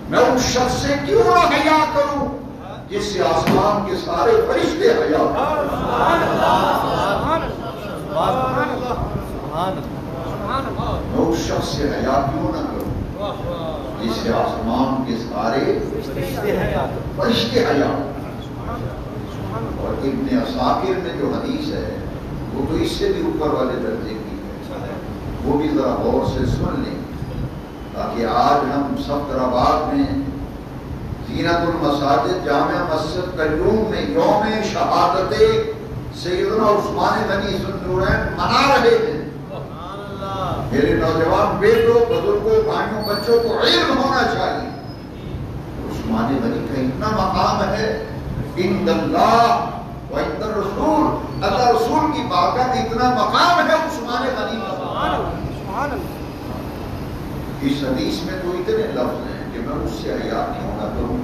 میں اس شخص سے کیوں نہ حیا کروں جس سے آسمان کے سارے فرشتے حیا میں اس شخص سے حیا کیوں نہ کروں جس سے آسمان کے سارے فرشتے حیا۔ اور ابن عساکر میں جو حدیث ہے وہ تو اس سے بھی اوپر والے درجے کی ہے، وہ بھی ذرا غور سے سن لیں تاکہ آج ہم صفدرآباد میں زینت المساجد جامع مسجد قیوم میں یوم شہادت سیدنا عثمان غنی ذو النورین منا رہے ہیں۔ میرے نوجوان بیٹوں، بزرگوں، بھائیوں، بچوں کو علم ہونا چاہیے، عثمان غنی کا اتنا مقام ہے عند اللہ و عند الرسول، اللہ رسول کی بارگاہ میں اتنا مقام ہے عثمان غنی کا۔ اس حدیث میں تو اتنے لفظ ہیں کہ میں اس سے حیا کیوں نہ کروں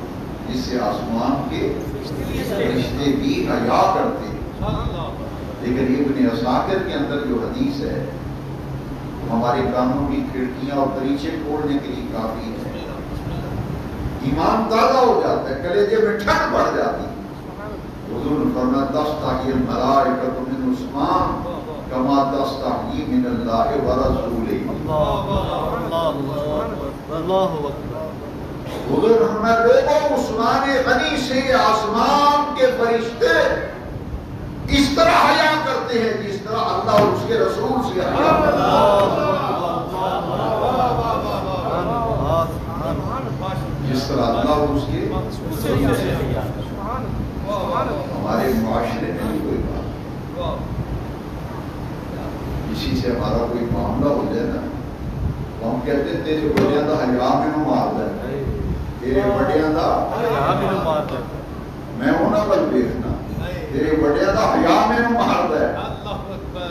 جس سے آسمان کے فرشتے بھی حیا کرتے ہیں۔ لیکن ابن عساکر کے اندر جو حدیث ہے ہمارے کانوں کی کھڑکیاں اور دریچے کھولنے کے لیے کافی ہے، ایمان تازہ ہو جاتا ہے، کلیجے میں ٹھنڈ پڑ جاتی ہے۔ حضور نے فرمایا تستحی الملائکۃ من عثمان کما تستحی من اللہ ورسولہ۔ حضور نے فرمایا لوگوں عثمان غنی سے آسمان کے فرشتے اس طرح حیا کرتے ہیں جس طرح اللہ اور اس کے رسول سے حیا کرتے ہیں، جس طرح اللہ اور اس کے رسول سے حیا کرتے ہیں۔ ہمارے معاشرے میں بھی کوئی بات، کسی سے ہمارا کوئی معاملہ ہو جائے نا تو ہم کہتے ہیں تیرے بڑیاں دا حیا مینوں مار دے، تیرے بڑیاں دا حیا مینوں مار دے، میں انہاں ول دیکھنا، تیرے بڑیاں دا حیا مینوں مار دے۔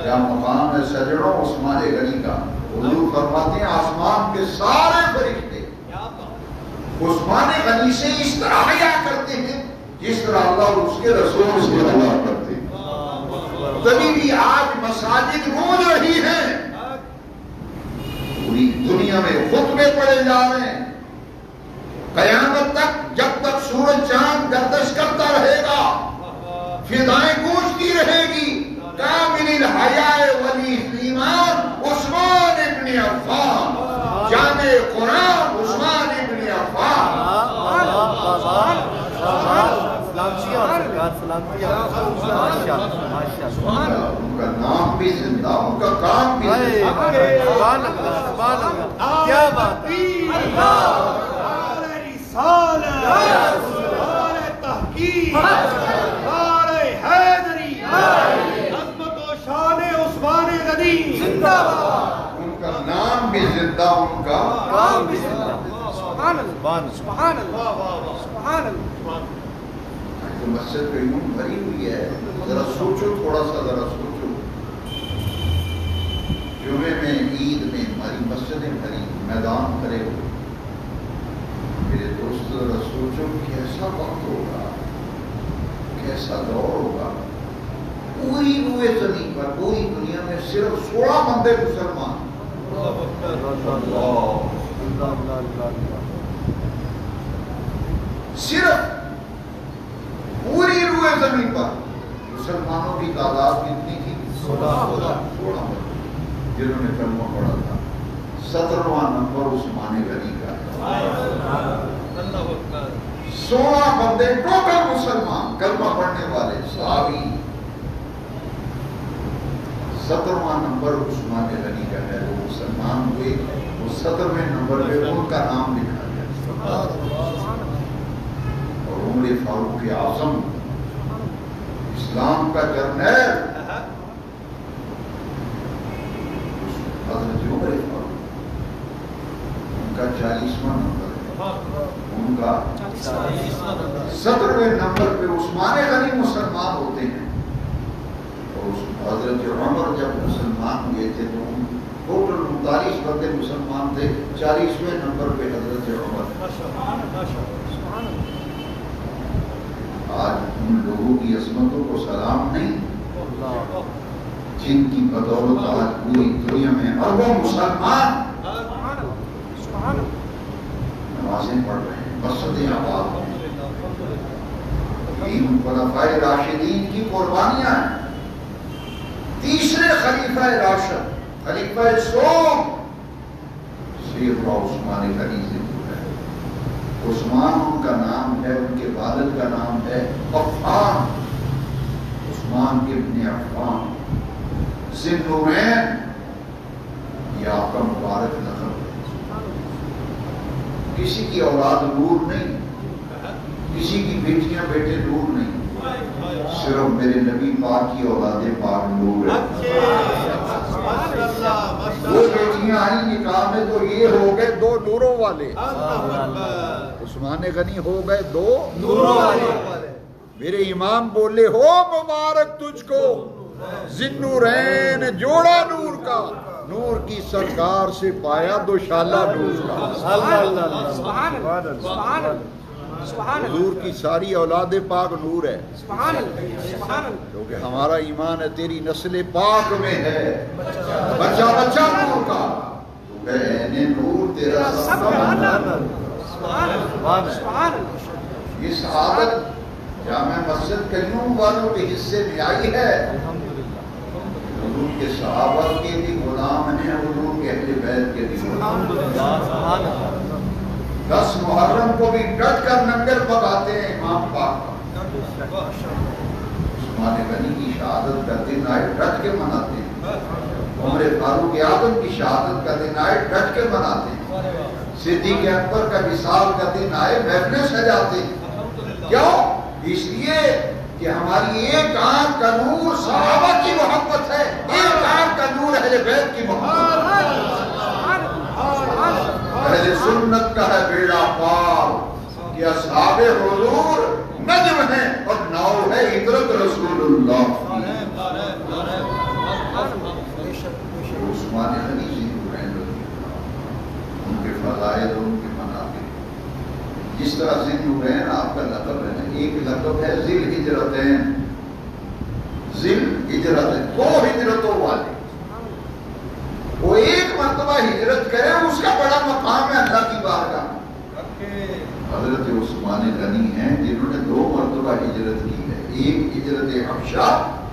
کیا مقام ہے سجڑوں عثمان غنی کا۔ حضور فرماتے ہیں آسمان کے سارے فرشتے عثمان غنی سے اس طرح حیا کرتے ہیں جس طرح اللہ اور اس کے رسول سے حیا کرتے ہیں۔ تبھی بھی آج مساجد گونج رہی ہیں، پوری دنیا میں خطبے پڑے جا رہے ہیں، قیامت تک جب تک سورج چاند گردش کرتا رہے گا، فضائیں گونجتی رہے گی، کامل الحیاء والایمان عثمان ابن عفان، جامع قرآن عثمان ابن عفان۔ ان کا نام بھی زندہ، ان کا کام بھی زندہ۔ کیا بات تحقیق حیدری عظمت و شان عثمان غنی زندہ باد۔ ان کا نام بھی زندہ، ان کا کام بھی زندہ۔ سبحان اللہ، سبحان اللہ، سبحان اللہ۔ تو مسجد پہ یوں بھری ہوئی ہے، ذرا سوچو، تھوڑا سا ذرا سوچو، جمعے میں عید میں ہماری مسجدیں بھری، میدان بھرے ہوئے، ذرا سوچو کیسا وقت ہوگا، کیسا دور ہوگا. پوری روئے زمین پر، پوری دنیا میں صرف 16 بندے مسلمان. صرف پوری روئے زمین پر مسلمانوں کی تعداد کتنی تھی؟ 16 بندے جنہوں نے کلمہ پڑھا تھا. 17واں نمبر عثمان غنی کا. 16 بندے ٹوٹل مسلمان کلمہ پڑھنے والے صحابی. 17واں نمبر عثمان غنی کا ہے. وہ مسلمان ہوئے، وہ 17ویں نمبر پہ ان کا نام لکھا گیا. اور عمر فاروق اعظم اسلام کا جرنیل حضرت عمر فاروق، ان کا 40واں نمبر ہے. ان کا 17ویں نمبر پہ عثمان غنی مسلمان ہوتے ہیں. اور حضرت عمر جب مسلمان ہوئے تھے تو ٹوٹل 39 بندے مسلمان تھے. 40ویں نمبر پہ حضرت عمر. آج ان لوگوں کی عظمتوں کو سلام نہیں جن کی بدولت آج پوری دنیا میں اربوں مسلمان نمازیں پڑھ رہے ہیں، مسجدیں آباد ہیں. ان خلفائے راشدین کی قربانیاں ہیں. تیسرے خلیفہ راشد، خلیفہ سوم سیدنا عثمان غنی سے ہے. عثمان ان کا نام ہے، ان کے والد کا نام ہے عفان، عثمان ابن عفان. ذی النورین یہ آپ کا مبارک لقب ہے. کسی کی اولاد نور نہیں، کسی کی بیٹیاں بیٹے نور نہیں، صرف میرے نبی پاک کی اولاد پاک نور ہے. وہ بیٹیاں آئیں نکاح میں تو یہ ہو گئے 2 نوروں والے. عثمان غنی ہو گئے 2 نوروں والے. میرے امام بولے ہو مبارک تجھ کو ذی النورین، جوڑا نور کا. نور کی سرکار سے پایا دوشالہ نور کا. حضور کی ساری اولاد پاک نور ہے، کیونکہ ہمارا ایمان ہے تیری نسل پاک میں ہے بچہ بچہ نور کا. نور تیرا یہ سعادت جامع مسجد کلیوں والوں کے حصے میں آئی ہے. حضور کے صحابہ کے بھی غلام ہیں، حضور کے اہل بیت کے بھی غلام. 10 محرم کو بھی ڈٹ کر لنگر پکاتے ہیں امام پاک کا. عثمان غنی کی شہادت کا دن آئے ڈٹ کے مناتے ہیں. عمر فاروق اعظم کی شہادت کا دن آئے ڈٹ کے مناتے ہیں. صدیق اکبر کا وصال کا دن آئے محفلیں سجاتے ہیں. کیوں؟ اس لیے کہ ہماری ایک آنکھ کا نور صحابہ کی محبت ہے، ایک آنکھ کا نور اہل بیت کی محبت ہے. اہل سنت کا ہے بیڑا پار کہ اصحاب حضور نجم ہیں اور ناؤ ہے عطرت رسول اللہ. عثمان غنی ذی النورین ان کے فضائل اور ان کے مناقب. جس طرح ذی النورین آپ کا لقب ہے، ایک لقب ہے ذی الہجرتین. ذی الہجرتین 2 ہجرتوں والے. وہ ایک مرتبہ ہجرت کرے اس کا بڑا مقام ہے اللہ کی بارگاہ. حضرت عثمان غنی ہیں جنہوں نے 2 مرتبہ ہجرت کی ہے، ایک ہجرت حبشہ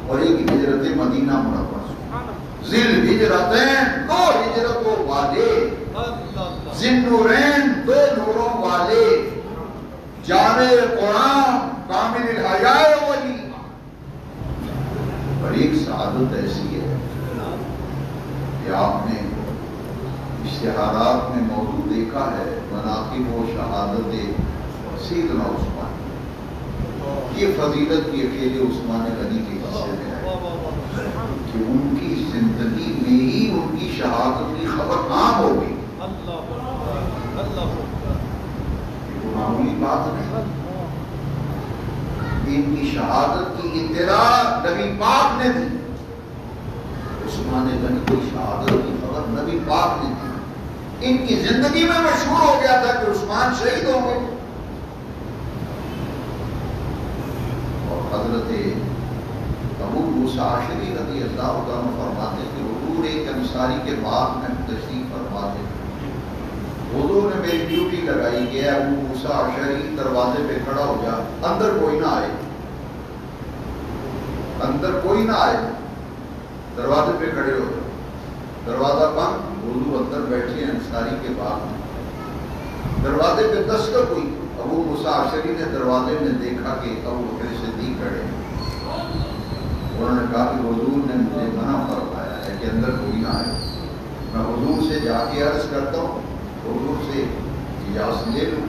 اور ایک ہجرت مدینہ منورہ. ذی الہجرتین 2 ہجرتوں والے، ذی النورین 2 نوروں والے، جامع قرآن، کامل الحیاء ولی. اور ایک سعادت ایسی ہے کہ آپ نے اشتہارات میں موضوع دیکھا ہے، مناقب و شہادت سیدنا عثمان. یہ فضیلت بھی اکیلے عثمان غنی کے حصے میں ہے کہ ان کی زندگی میں ہی ان کی شہادت کی خبر عام ہو گئی. یہ معمولی بات نہیں. ان کی شہادت کی اطلاع نبی پاک نے دی. عثمان غنی کی شہادت کی خبر نبی پاک نے دی. ان کی زندگی میں مشہور ہو گیا تھا کہ عثمان شہید ہوں گے. حضرت ابو موسیٰ اشعری رضی اللہ عنہ فرماتے کہ حضور ایک انصاری کے بعد میں تشریف فرماتے حضور نے میری ڈیوٹی لگائی کہ ابو موسیٰ اشعری دروازے پہ کھڑا ہو جا، اندر کوئی نہ آئے، اندر کوئی نہ آئے، دروازے پہ کھڑے ہو جاؤ، دروازہ بند، حضور اندر بیٹھے ہیں انصاری کے بعد دروازے پہ دستک ہوئی، ابو موسیٰ اشعری نے دروازے میں دیکھا کہ ابو بکر صدیق کھڑے ہیں۔ انہوں نے کہا کہ حضور نے مجھے منع فرمایا ہے کہ اندر کوئی نہ آئے، میں حضور سے جا کے عرض کرتا ہوں، حضور سے اجازت لے لوں،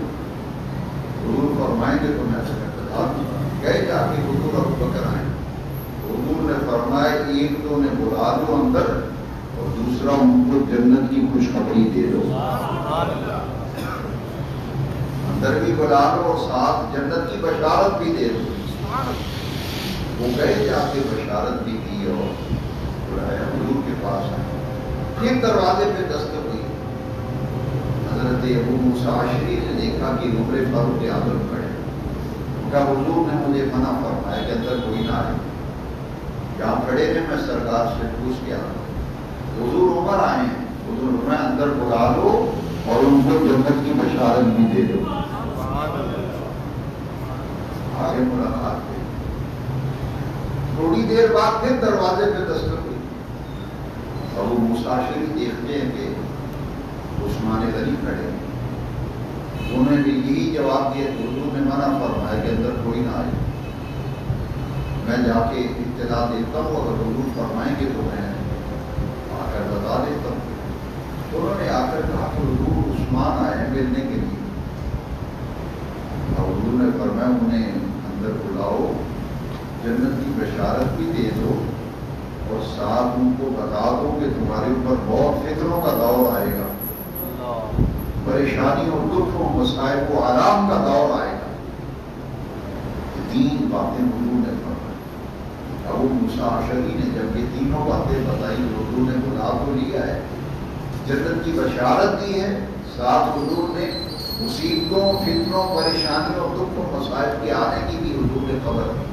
حضور فرمائیں گے تو میں ایسا بتا دوں۔ گئے جا کے حضور ابو بکر آئے، حضور نے فرمایا ایک تو انہیں بلا دو اندر اور دوسرا ان کو جنت کی خوشخبری دے دو، اندر بھی بلا دو اور ساتھ جنت کی بشارت بھی دے دو۔ وہ گئے جا کے بشارت بھی کی اور بلایا، حضور کے پاس آئے، پھر دروازے پہ دستک ہوئی، حضرت ابو موسیٰ اشعری نے دیکھا کہ عمر فاروق اعظم کھڑے، کہا حضور نے مجھے منع فرمایا کہ اندر کوئی نہ آئے، جہاں کھڑے ہیں میں سرکار سے پوچھ کے آتا ہوں، حضور عمر آئے ہیں، حضور میں اندر بلا لو اور ان کو جنت کی بشارت بھی دے دو۔ آگے ملاقات ہوئی، تھوڑی دیر بعد پھر دروازے پہ دستک ہوئی، ابو موسیٰ اشعری دیکھتے ہیں کہ عثمان غنی کھڑے ہیں، انہوں نے بھی یہی جواب دیا کہ حضور نے منع فرمایا کہ اندر کوئی نہ آئے، میں جا کے اطلاع دیتا ہوں، اگر حضور فرمائیں گے تو میں آ کر بتا دیتا ہوں۔ تو انہوں نے آ کر کہا کہ حضور عثمان آئے ہیں ملنے کے لیے، اور حضور نے فرمایا انہیں اندر بلاؤ، جنت کی بشارت بھی دے دو اور ساتھ ان کو بتا دو کہ تمہارے اوپر بہت فتنوں کا دور آئے گا، پریشانیوں، دکھوں، مصائب و آرام کا دور آئے گا۔ تین باتیں حضور نے فرمائی۔ ابو موسیٰ اشعری نے جب یہ تینوں باتیں بتائی، حضور نے بلا تو لیا ہے، جنت کی بشارت دی ہے، ساتھ حضور نے مصیبتوں، فتنوں، پریشانیوں، دکھوں، مصائب کے آنے کی بھی حضور نے خبر دی۔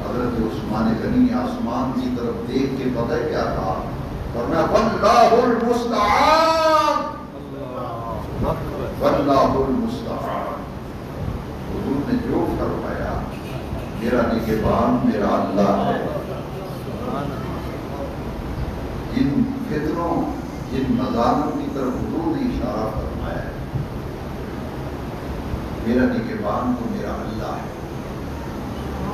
حضرت عثمان غنی نے آسمان کی طرف دیکھ کے پتہ ہے کیا کہا، فرمایا واللہ المستعان، واللہ المستعان۔ حضور نے جو فرمایا میرا نگہبان میرا اللہ ہے، جن فتنوں، جن مظالم کی طرف حضور نے اشارہ فرمایا ہے، میرا نگہبان تو میرا اللہ ہے۔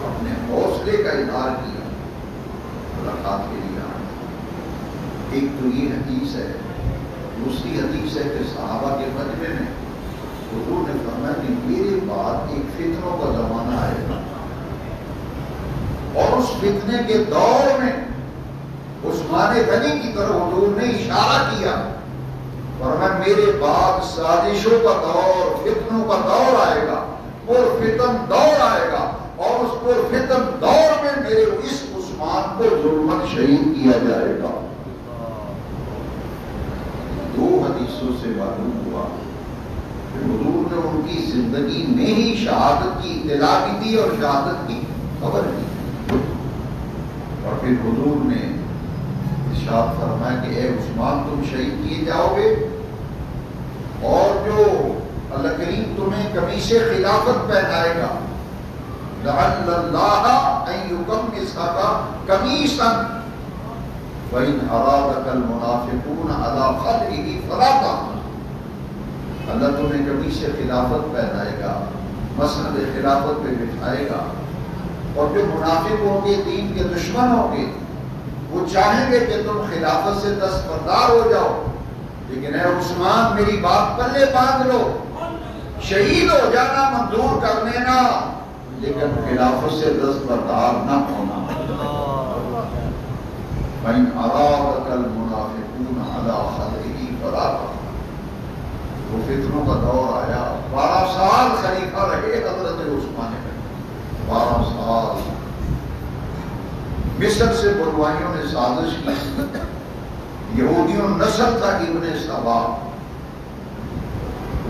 اپنے حوصلے کا اظہار کیا ملاقات کے لیے آئے۔ ایک تو یہ حدیث ہے، دوسری حدیث ہے کہ صحابہ کے مجمع میں حضور نے فرمایا کہ میرے بعد ایک فتنوں کا زمانہ آئے گا، اور اس فتنے کے دور میں عثمان غنی کی طرف حضور نے اشارہ کیا، فرمایا میرے بعد سازشوں کا دور، فتنوں کا دور آئے گا، پرفتن دور آئے گا، اور اس پرفتن دور میں میرے اس عثمان کو ظلمن شہید کیا جائے گا۔ دو حدیثوں سے معلوم ہوا کہ حضور نے ان کی زندگی میں ہی شہادت کی اطلاع بھی دی اور شہادت کی خبر دی، اور پھر حضور نے ارشاد فرمایا کہ اے عثمان تم شہید کیے جاؤ گے، اور جو اللہ کریم تمہیں قمیص خلافت پہنائے گا، لعل اللہ ان یکمسک قمیصا وَإِنْ أَرَادَكَ الْمُنَافِقُونَ عَلَى خَلْعِهِ فَلَا تَعْمَلْ۔ اللہ تمہیں قمیص خلافت پہنائے گا، مسند خلافت پہ بٹھائے گا، اور جو منافق ہوں گے، دین کے دشمن ہوں گے، وہ چاہیں گے کہ تم خلافت سے دستبردار ہو جاؤ، لیکن اے عثمان میری بات پلے باندھ لو، شہید ہو جانا منظور کر لینا، لیکن خلافت سے دستبردار نہ ہونا۔ فَإِنْ أَرَادَكَ الْمُنَافِقُونَ عَلَى خَلْعِهِ فَلَا تَعْمَلْ۔ وہ فتنوں کا دور آیا، 12 سال خلیفہ رہے حضرت عثمان غنی، 12 سال مصر سے بلوائیوں نے سازش کی، یہودیوں نسل تھا ابن سبا،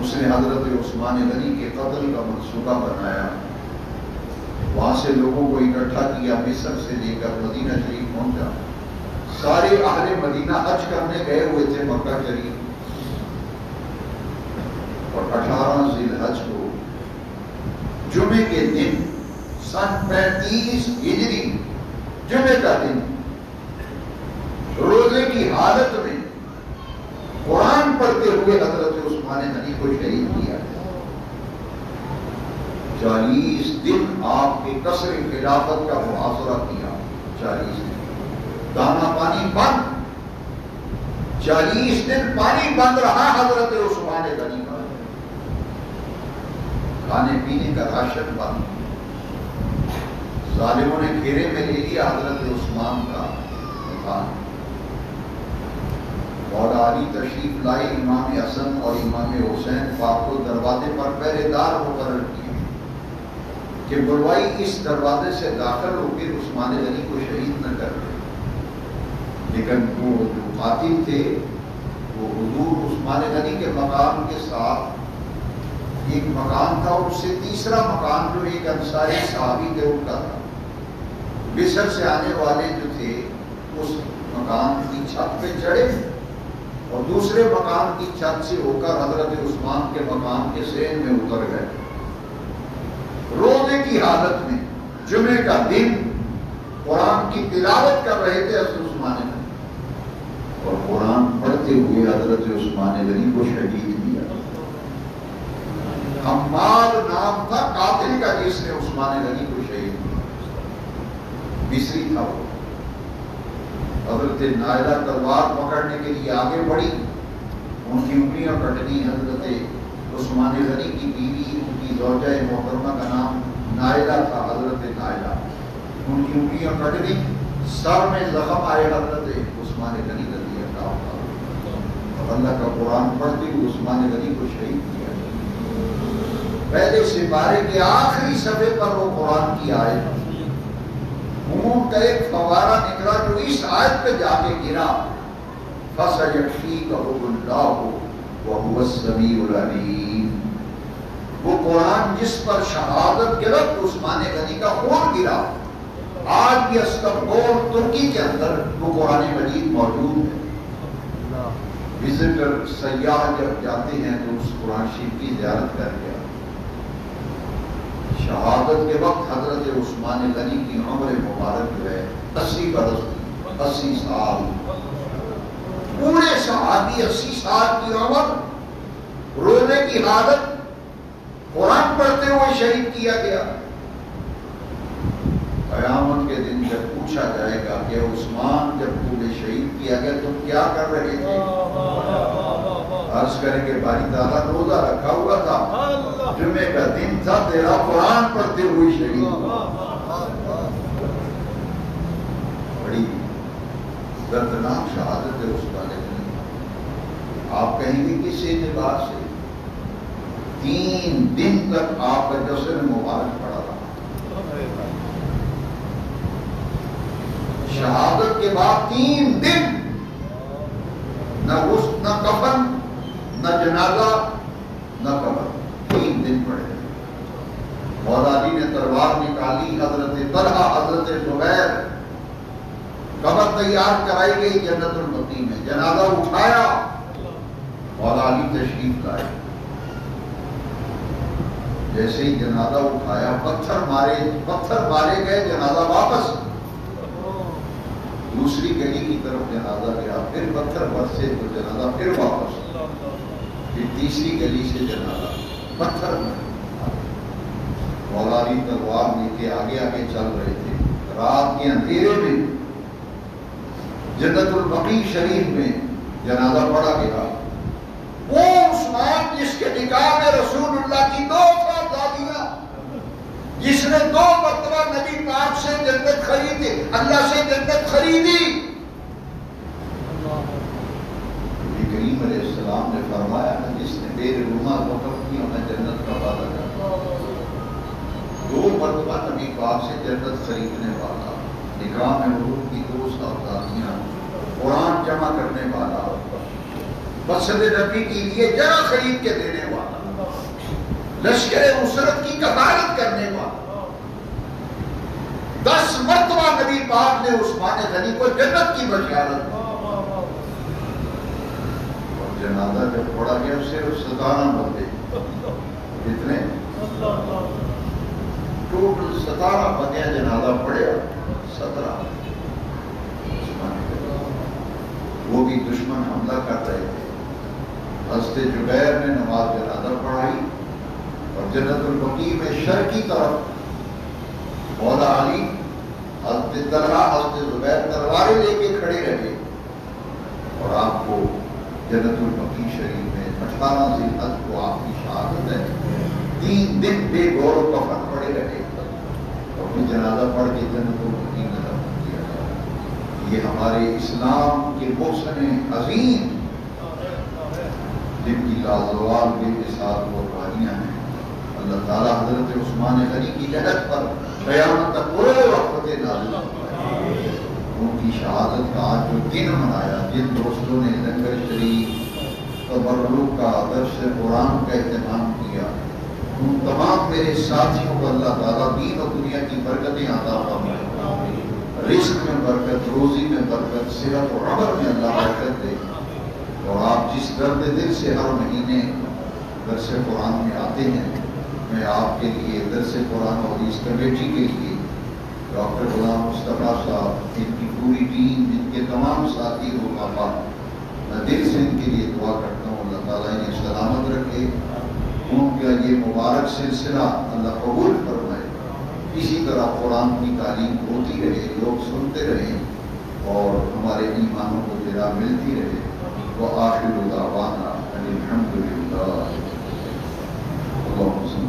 اس نے حضرت عثمان غنی کے قتل کا منصوبہ بنایا، وہاں سے لوگوں کو اکٹھا کیا، مصر سے لے کر مدینہ شریف پہنچا۔ سارے اہل مدینہ حج کرنے گئے ہوئے تھے مکہ شریف، اور 18 ذی الحج کو جمعے کے دن سن 35 ہجری جمعے کا دن روزے کی حالت میں قرآن پڑھتے ہوئے حضرت عثمان غنی کو شہید کیا۔ 40 دن آپ کے قصر خلافت کا محاصرہ کیا، 40 دن دانا پانی بند، 40 دن پانی بند رہا حضرت عثمان غنی کا، کھانے پینے کا راشن بند۔ ظالموں نے گھیرے میں لے لیا حضرت عثمان کا مکان۔ مولا علی تشریف لائے، امام حسن اور امام حسین پاک کو دروازے پر پہرے دار مقرر کیے کہ بلوائی اس دروازے سے داخل ہو کر عثمان غنی کو شہید نہ کر دے، لیکن وہ جو قاتل تھے وہ حضور عثمان غنی کے مقام کے ساتھ ایک مکان تھا، اور اس سے تیسرا مکان جو ایک انصاری صحابی تھے ان کا تھا۔ مصر سے آنے والے جو تھے اس مکان کی چھت پہ چڑھے اور دوسرے مکان کی چھت سے ہو کر حضرت عثمان کے مکان کے سین میں اتر گئے۔ روزے کی حالت میں جمعے کا دن قرآن کی تلاوت کر رہے تھے حضرت عثمان غنی، اور قرآن پڑھتے ہوئے حضرت عثمان غنی کو شہید کیا۔ حماد نام تھا قاتل کا جس نے عثمان غنی کو شہید کیا، مصری تھا وہ۔ حضرت نائلہ تلوار پکڑنے کے لیے آگے بڑھی، ان کی انگلیاں کٹنی۔ حضرت عثمان غنی کی بیوی، ان کی زوجہ محترمہ کا نام نائلہ تھا، حضرت نائلہ، ان کی انگلیاں کٹ گئی، سر میں زخم آئے حضرت عثمان غنی رضی اللہ عنہ، اور اللہ کا قرآن پڑھتے ہوئے عثمان غنی کو شہید کیا۔ پہلے سپارے کے آخری صفحے پر وہ قرآن کی آیت، خون کا ایک فوارہ نکلا جو اس آیت پہ جا کے گرا، فَسَيَكْفِيكَهُ اللَّهُ وَهُوَ السَّمِيعُ الْعَلِيمُ۔ وہ قرآن جس پر شہادت کے وقت عثمان غنی کا خون گرا، آج بھی استنبول ترکی کے اندر وہ قرآن مجید موجود ہے۔ وزٹر سیاح جب جاتے ہیں تو اس قرآن شریف کی زیارت کر کے شہادت کے وقت حضرت عثمان غنی کی عمر مبارک جو ہے 80 برس، 80 سال، پورے صحابی 80 سال کی عمر، روزے کی حالت، قرآن پڑھتے ہوئے شہید کیا گیا۔ قیامت کے دن جب پوچھا جائے گا کہ عثمان جب تمہیں شہید کیا گیا تم کیا کر رہے تھے؟ عرض کریں کہ باری تعالیٰ روزہ رکھا ہوا تھا، جمعے کا دن تھا، تیرا قرآن پڑھتے ہوئے شہید۔ بڑی دردناک شہادت ہے عثمان غنی۔ آپ کہیں گے کس اعتبار سے؟ 3 دن تک آپ کا جسر مبارک پڑا رہا، شہادت کے بعد 3 دن نہ غسل، نہ کفن، نہ جنازہ، نہ قبر، 3 دن پڑے۔ مولا علی نے تلوار نکالی، حضرت طلحہ، حضرت زبیر، قبر تیار کرائی گئی جنت البقیع میں، جنازہ اٹھایا، مولا علی تشریف لائے۔ جیسے ہی جنازہ اٹھایا پتھر مارے گئے، جنازہ واپس، دوسری گلی کی طرف جنازہ گیا، پھر پتھر برسے تو جنازہ پھر واپس، پھر تیسری گلی سے جنازہ، پتھر میں۔ مولا علی تلوار لے کے آگے آگے چل رہے تھے، رات کے اندھیرے میں جنت البقیع شریف میں جنازہ پڑھا گیا۔ وہ عثمان جس کے نکاح میں رسول اللہ کی 2 صاحبزادیاں، جس نے 2 مرتبہ نبی پاک سے جنت خریدی، اللہ سے جنت خریدی۔ نبی کریم علیہ السلام نے فرمایا نا، جس نے بے روما وقف کیا میں جنت کا وعدہ کرتا ہوں۔ 2 مرتبہ نبی پاک سے جنت خریدنے والا، نکاح میں حضور کی 2 صاحبزادیاں، قرآن جمع کرنے والا، مسجد نبی کے لیے جگہ خرید کے دینے والا، لشکر نصرت کی کفالت کرنے والا، 10 مرتبہ نبی پاک نے عثمان غنی کو جنت کی بشارت، اور جنازہ جب پڑھا گیا صرف 17 بندے، کتنے؟ ٹوٹل 17 بندے جنازہ پڑھے، 17 وہ بھی دشمن حملہ کر رہے تھے۔ حضرت جبیر نے نماز جنازہ پڑھائی اور جنت البقیع میں شرقی طرف مولا علی، حضرت طلحہ، حضرت زبیر تلواریں لے کے کھڑے رہے، اور آپ کو جنت البقیع شریف میں 18 ذی الحجہ کو آپ کی شہادت ہے، 3 دن بے گور و کفن پڑے رہے، اور پھر جنازہ پڑھ کے جنت البقیع میں دفن کیا گیا۔ یہ ہمارے اسلام کے محسن عظیم جن کی لازوال بے مثال قربانیاں ہیں، اللہ تعالیٰ حضرت عثمان غنی کی جنت پر قیامت تک پورے وقت نازل فرمائے۔ ان کی شہادت کا آج جو دن منایا، جن دوستوں نے لنگر شریف، تبرک کا، درس قرآن کا اہتمام کیا، ان تمام میرے ساتھیوں کو اللہ تعالیٰ دین اور دنیا کی برکتیں عطا فرمائے، رزق میں برکت، روزی میں برکت، صحت اور عمر میں اللہ برکت دے، اور آپ جس درد دل سے ہر مہینے درس قرآن میں آتے ہیں، میں آپ کے لیے درس قرآن اور اس کمیٹی کے لیے ڈاکٹر غلام مصطفیٰ صاحب، ان کی پوری ٹیم، ان کے تمام ساتھی و احباب، میں دل سے ان کے لیے دعا کرتا ہوں اللہ تعالیٰ انہیں سلامت رکھے، ان کا یہ مبارک سلسلہ اللہ قبول فرمائے، اسی طرح قرآن کی تعلیم ہوتی رہے، لوگ سنتے رہیں اور ہمارے ایمانوں کو جرا ملتی رہے۔ وآخر دعوانا ان الحمد للہ۔ اللہم صل